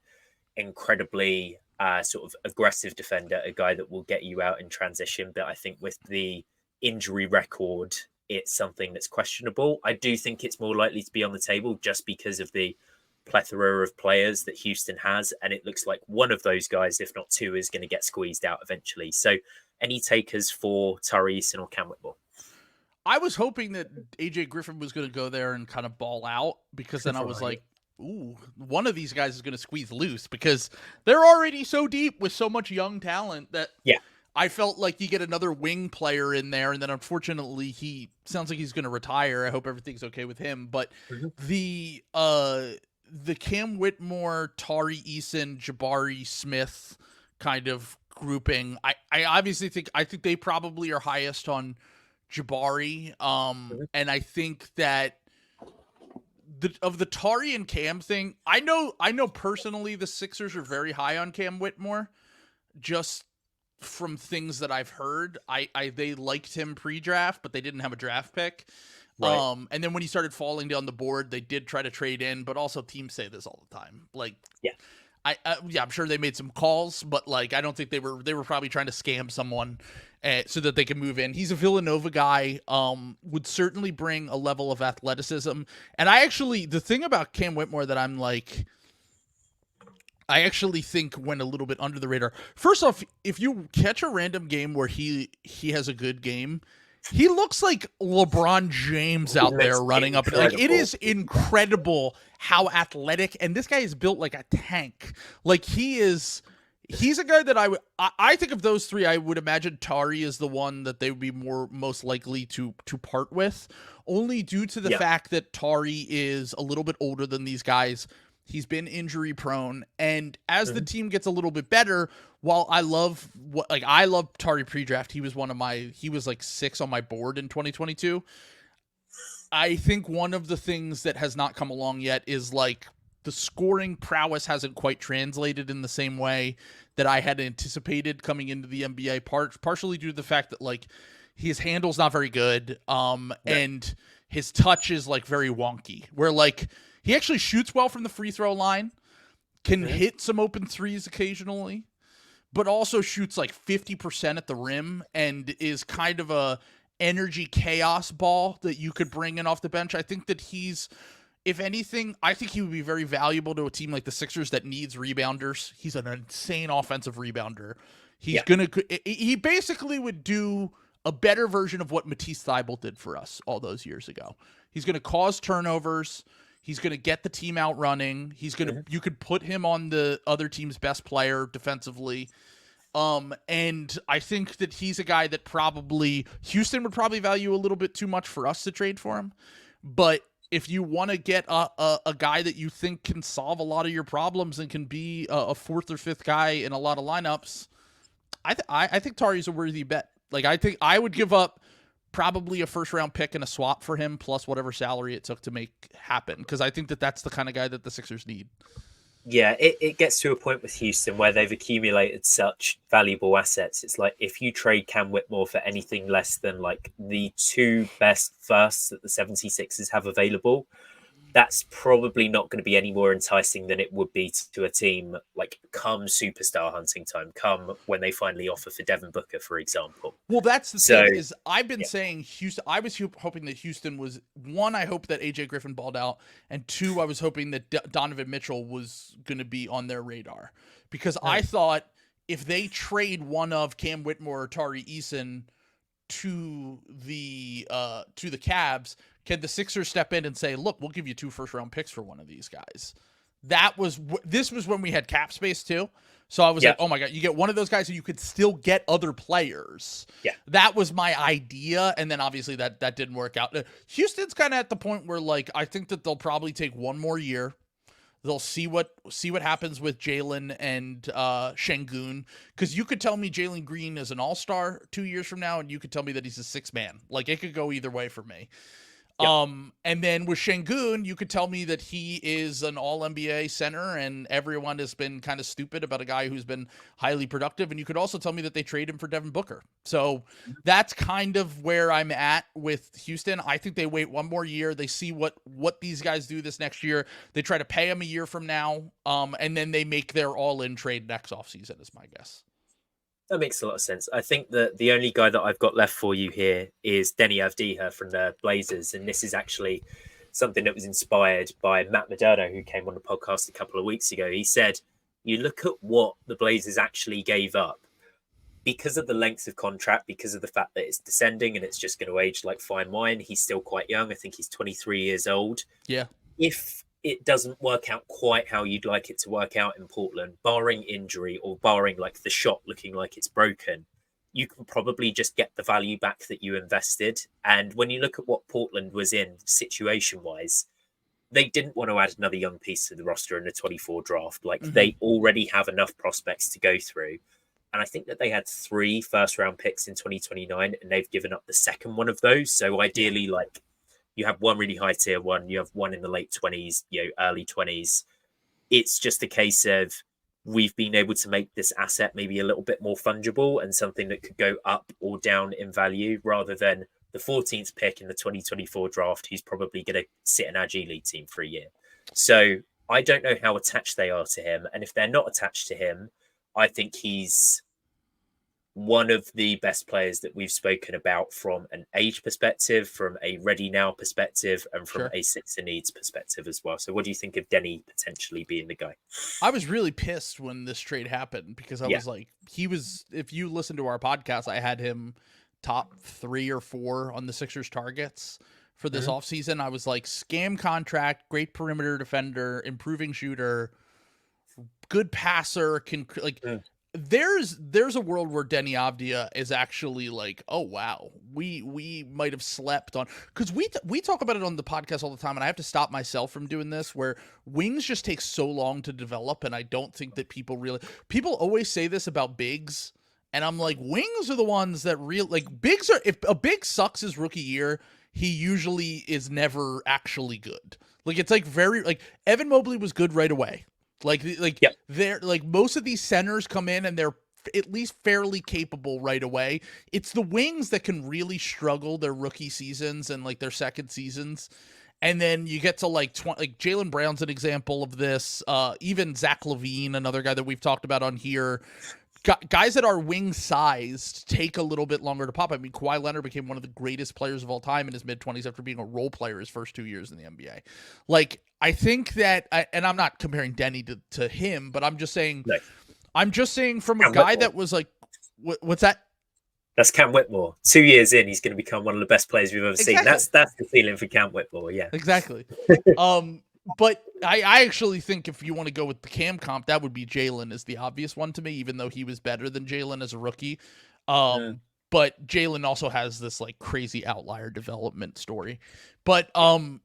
incredibly sort of aggressive defender, a guy that will get you out in transition. But I think with the injury record, it's something that's questionable. I do think it's more likely to be on the table just because of the plethora of players that Houston has. And it looks like one of those guys, if not two, is going to get squeezed out eventually. So any takers for Tari Eason or Cam Whitmore? I was hoping that AJ Griffin was going to go there and kind of ball out, because then I was like, ooh, one of these guys is going to squeeze loose, because they're already so deep with so much young talent that I felt like you get another wing player in there. And then unfortunately he sounds like he's going to retire. I hope everything's okay with him. But the Cam Whitmore, Tari Eason, Jabari Smith kind of grouping, I obviously think they probably are highest on Jabari, and I think that of the Tari and Cam thing, I know personally the Sixers are very high on Cam Whitmore, just from things that I've heard. They liked him pre-draft, but they didn't have a draft pick. Right. And then when he started falling down the board, they did try to trade in, but also teams say this all the time. Like, I'm sure they made some calls, but like, I don't think they were probably trying to scam someone so that they can move in. He's a Villanova guy, would certainly bring a level of athleticism. And the thing about Cam Whitmore that I'm like, I actually think went a little bit under the radar. First off, if you catch a random game where he has a good game, he looks like LeBron James out there running up. Like, it is incredible how athletic, and this guy is built like a tank. Like, he's a guy that I think of those three, I would imagine Tari is the one that they would be most likely to part with. only due to the fact that Tari is a little bit older than these guys. He's been injury prone, and as the team gets a little bit better, while I love Tari pre-draft, he was like 6 on my board in 2022. I think one of the things that has not come along yet is like the scoring prowess hasn't quite translated in the same way that I had anticipated coming into the NBA, partially due to the fact that like his handle's not very good, and his touch is like very wonky, where like he actually shoots well from the free throw line, can hit some open threes occasionally, but also shoots like 50% at the rim and is kind of a energy chaos ball that you could bring in off the bench. I think that he's, if anything, I think he would be very valuable to a team like the Sixers that needs rebounders. He's an insane offensive rebounder. He basically would do a better version of what Matisse Thybulle did for us all those years ago. He's going to cause turnovers. He's going to get the team out running. He's going to, you could put him on the other team's best player defensively. And I think that he's a guy that probably Houston would probably value a little bit too much for us to trade for him. But if you want to get a guy that you think can solve a lot of your problems and can be a fourth or fifth guy in a lot of lineups, I think Tari's a worthy bet. Like, I think I would give up probably a first-round pick and a swap for him, plus whatever salary it took to make happen, because I think that that's the kind of guy that the Sixers need. Yeah, it gets to a point with Houston where they've accumulated such valuable assets. It's like if you trade Cam Whitmore for anything less than like the 2 best firsts that the 76ers have available, that's probably not going to be any more enticing than it would be to a team like come superstar hunting time, come when they finally offer for Devin Booker, for example. Well, that's the thing is I've been saying Houston. I was hoping that Houston was, one, I hope that AJ Griffin balled out, and 2, I was hoping that Donovan Mitchell was going to be on their radar, because I thought if they trade one of Cam Whitmore or Tari Eason to the Cavs, can the Sixers step in and say, look, we'll give you 2 first-round picks for one of these guys? This was when we had cap space too. So I was like, oh my God, you get one of those guys and you could still get other players. Yeah. That was my idea. And then obviously that didn't work out. Houston's kind of at the point where like, I think that they'll probably take one more year. They'll see what happens with Jalen and Şengün, because you could tell me Jalen Green is an all-star 2 years from now, and you could tell me that he's a 6th man. Like, it could go either way for me. Yep. And then with Şengün, you could tell me that he is an all-NBA center, and everyone has been kind of stupid about a guy who's been highly productive. And you could also tell me that they trade him for Devin Booker. So that's kind of where I'm at with Houston. I think they wait one more year. They see what these guys do this next year. They try to pay him a year from now, and then they make their all-in trade next offseason is my guess. That makes a lot of sense. I think that the only guy that I've got left for you here is Denny Avdija from the Blazers. And this is actually something that was inspired by Matt Moderno, who came on the podcast a couple of weeks ago. He said, you look at what the Blazers actually gave up because of the length of contract, because of the fact that it's descending and it's just going to age like fine wine. He's still quite young. I think he's 23 years old. Yeah. If it doesn't work out quite how you'd like it to work out in Portland, barring injury or barring like the shot looking like it's broken, you can probably just get the value back that you invested. And when you look at what Portland was in situation-wise, they didn't want to add another young piece to the roster in the 24 draft. Like they already have enough prospects to go through. And I think that they had 3 first-round picks in 2029, and they've given up the second one of those. So ideally, like, you have one really high tier one, you have one in the late 20s, early 20s. It's just a case of we've been able to make this asset maybe a little bit more fungible and something that could go up or down in value, rather than the 14th pick in the 2024 draft, who's probably going to sit in our G League team for a year. So I don't know how attached they are to him. And if they're not attached to him, I think he's one of the best players that we've spoken about from an age perspective, from a ready now perspective, and from a Sixer needs perspective as well. So what do you think of Denny potentially being the guy? I was really pissed when this trade happened, because I was like, if you listen to our podcast, I had him top 3 or 4 on the Sixers targets for this offseason. I was like, scam contract, great perimeter defender, improving shooter, good passer, can like there's a world where Denny Avdia is actually like, oh wow, we might have slept on, because we talk about it on the podcast all the time, and I have to stop myself from doing this, where wings just take so long to develop, and I don't think that people always say this about bigs, and I'm like, wings are the ones that bigs are, if a big sucks his rookie year, he usually is never actually good. Like, it's like Evan Mobley was good right away. Yep. They're like, most of these centers come in and they're at least fairly capable right away. It's the wings that can really struggle their rookie seasons and like their second seasons. And then you get to like Jaylen Brown's an example of this. Even Zach LaVine, another guy that we've talked about on here. Guys that are wing sized take a little bit longer to pop. I mean, Kawhi Leonard became one of the greatest players of all time in his mid-20s after being a role player his first 2 years in the NBA. Like, I think that, and I'm not comparing Denny to him, but I'm just saying, from a guy that was like, what's that? That's Cam Whitmore. 2 years in, he's going to become one of the best players we've ever seen. That's the feeling for Cam Whitmore. Yeah, exactly. But I actually think if you want to go with the Cam comp, that would be Jaylen is the obvious one to me, even though he was better than Jaylen as a rookie. But Jaylen also has this like crazy outlier development story. But the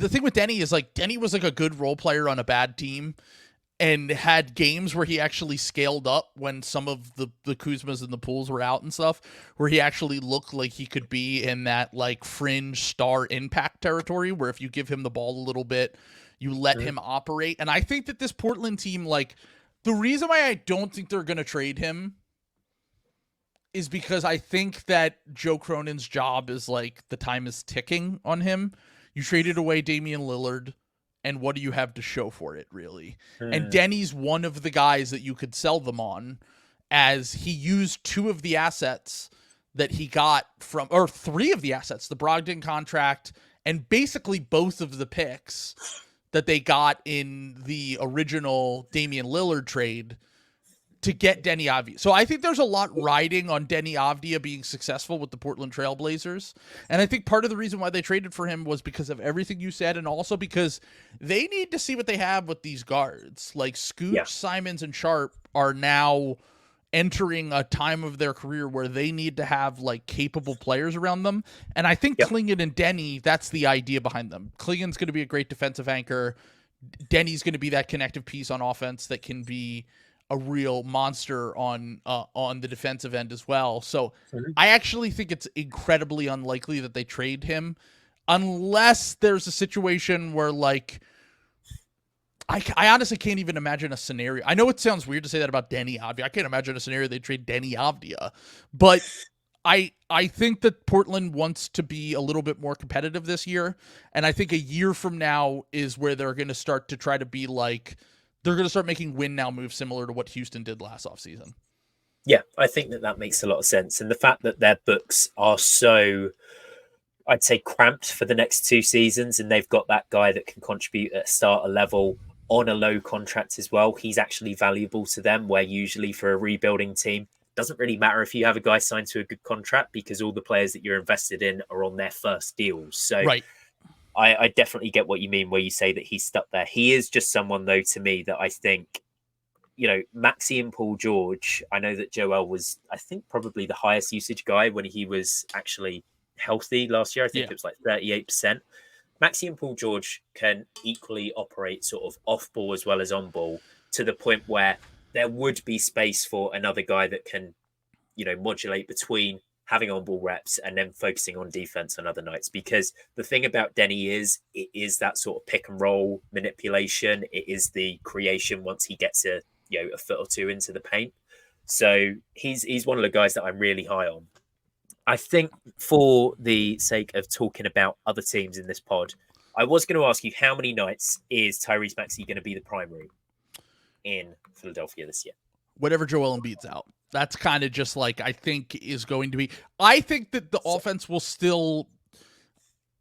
thing with Denny is like, Denny was like a good role player on a bad team and had games where he actually scaled up when some of the Kuzmas and the Pools were out and stuff, where he actually looked like he could be in that like fringe star impact territory, where if you give him the ball a little bit, you let him operate. And I think that this Portland team, like, the reason why I don't think they're going to trade him is because I think that Joe Cronin's job is like, the time is ticking on him. You traded away Damian Lillard, and what do you have to show for it, really? And Denny's one of the guys that you could sell them on, as he used two of the assets that he got from, or three of the assets, the Brogdon contract, and basically both of the picks that they got in the original Damian Lillard trade to get Denny Avdia. So I think there's a lot riding on Denny Avdia being successful with the Portland Trail Blazers. And I think part of the reason why they traded for him was because of everything you said, and also because they need to see what they have with these guards. Like Scoot, Simons, and Sharp are now entering a time of their career where they need to have like capable players around them. And I think Clingan and Denny, that's the idea behind them. Clingan's going to be a great defensive anchor. Denny's going to be that connective piece on offense that can be a real monster on the defensive end as well. So I actually think it's incredibly unlikely that they trade him, unless there's a situation where like, I honestly can't even imagine a scenario. I know it sounds weird to say that about Denny Avdia. I can't imagine a scenario they trade Denny Avdia, but I think that Portland wants to be a little bit more competitive this year. And I think a year from now is where they're going to start to try to be like, they're going to start making win now moves similar to what Houston did last offseason. Yeah, I think that makes a lot of sense. And the fact that their books are so, I'd say, cramped for the next 2 seasons, and they've got that guy that can contribute at a starter level on a low contract as well. He's actually valuable to them, where usually for a rebuilding team, doesn't really matter if you have a guy signed to a good contract, because all the players that you're invested in are on their first deals. So right. I definitely get what you mean where you say that he's stuck there. He is just someone, though, to me, that I think, you know, Maxey and Paul George, I know that Joel was, I think, probably the highest usage guy when he was actually healthy last year. I think it was like 38%. Maxey and Paul George can equally operate sort of off ball as well as on ball, to the point where there would be space for another guy that can, you know, modulate between having on-ball reps and then focusing on defense on other nights. Because the thing about Denny is, it is that sort of pick and roll manipulation. It is the creation once he gets a foot or two into the paint. So he's one of the guys that I'm really high on. I think for the sake of talking about other teams in this pod, I was going to ask you, how many nights is Tyrese Maxey going to be the primary in Philadelphia this year? Whatever Joel Embiid's out. That's kind of just like, I think is going to be. I think that the offense will still,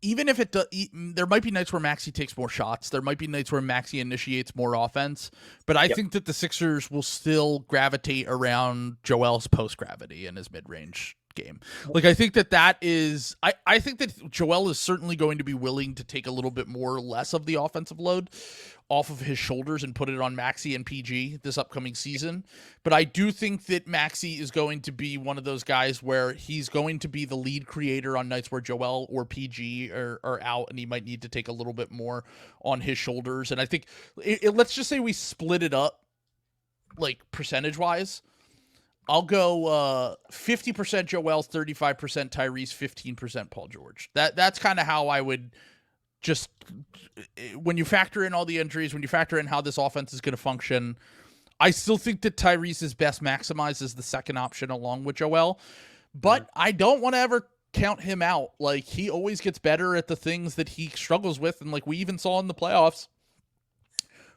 even if it does, there might be nights where Maxey takes more shots. There might be nights where Maxey initiates more offense. But I think that the Sixers will still gravitate around Joel's post-gravity and his mid-range game. Like, I think that is, I think that Joel is certainly going to be willing to take a little bit more or less of the offensive load off of his shoulders and put it on Maxey and PG this upcoming season. But I do think that Maxey is going to be one of those guys where he's going to be the lead creator on nights where Joel or PG are out, and he might need to take a little bit more on his shoulders. And I think, let's just say we split it up, like, percentage-wise. I'll go 50% Joel, 35% Tyrese, 15% Paul George. That's kind of how I would just, when you factor in all the injuries, when you factor in how this offense is going to function, I still think that Tyrese is best maximized as the second option along with Joel, but I don't want to ever count him out. Like, he always gets better at the things that he struggles with, and like we even saw in the playoffs,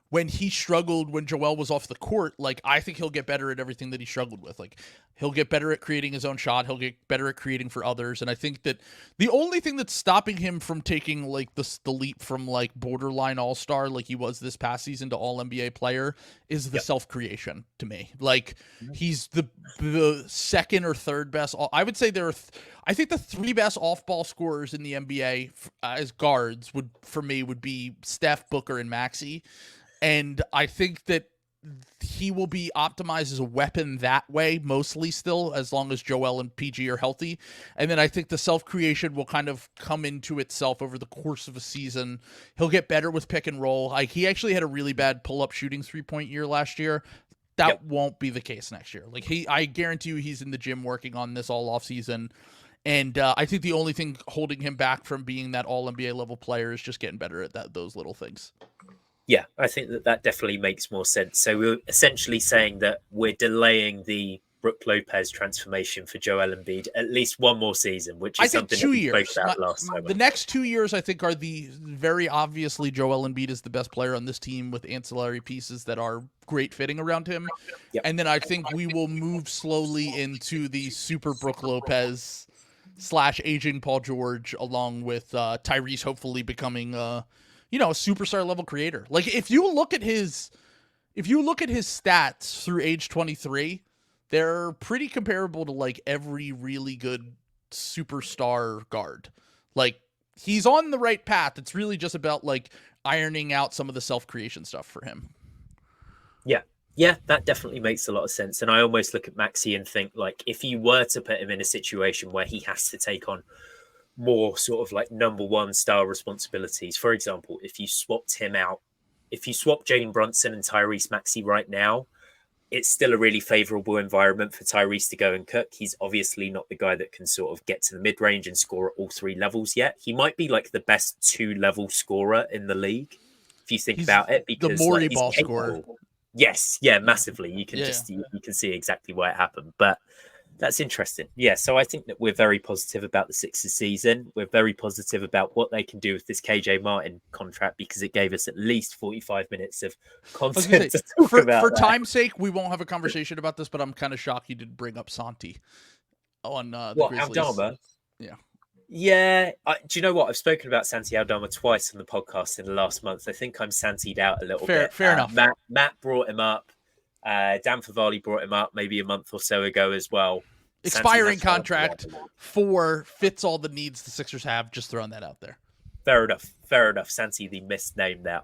when he struggled when Joel was off the court, like, I think he'll get better at everything that he struggled with. Like, he'll get better at creating his own shot. He'll get better at creating for others. And I think that the only thing that's stopping him from taking, like, the leap from, like, borderline all-star, like he was this past season, to all-NBA player is the self-creation to me. Like, he's the second or third best. I would say I think the three best off-ball scorers in the NBA as guards would be Steph, Booker, and Maxey. And I think that he will be optimized as a weapon that way, mostly still, as long as Joel and PG are healthy. And then I think the self-creation will kind of come into itself over the course of a season. He'll get better with pick and roll. Like, he actually had a really bad pull-up shooting three-point year last year. That won't be the case next year. Like, I guarantee you he's in the gym working on this all off season. And I think the only thing holding him back from being that all-NBA level player is just getting better at those little things. Yeah, I think that definitely makes more sense. So we're essentially saying that we're delaying the Brook Lopez transformation for Joel Embiid at least one more season, which is something 2 that we years. spoke about last time. The next 2 years, I think, are the very obviously Joel Embiid is the best player on this team with ancillary pieces that are great fitting around him. Yep. And then I think we will move slowly into the super Brook Lopez / aging Paul George, along with Tyrese hopefully becoming a superstar level creator. Like, if you look at his stats through age 23, they're pretty comparable to like every really good superstar guard. Like, he's on the right path. It's really just about like ironing out some of the self-creation stuff for him. Yeah, that definitely makes a lot of sense. And I almost look at Maxey and think, like, if you were to put him in a situation where he has to take on more sort of like number one style responsibilities. For example, if you swapped him out, if you swap Jalen Brunson and Tyrese Maxey right now, it's still a really favorable environment for Tyrese to go and cook. He's obviously not the guy that can sort of get to the mid-range and score at all three levels yet. He might be like the best 2-level scorer in the league, if you think about it, because the Morey ball scorer. Yes, yeah, massively. You can you can see exactly why it happened. But that's interesting. Yeah, so I think that we're very positive about the Sixers season. We're very positive about what they can do with this KJ Martin contract, because it gave us at least 45 minutes of content to talk about. For time's sake, we won't have a conversation about this, but I'm kind of shocked you didn't bring up Santi on the Grizzlies. Aldama? Yeah. Yeah. Do you know what? I've spoken about Santi Aldama twice on the podcast in the last month. I think I'm Santi'd out a little bit. Fair enough. Matt brought him up. Dan Favali brought him up maybe a month or so ago as well. Expiring contract fits all the needs the Sixers have. Just throwing that out there. Fair enough. Santi, the misnamed there. I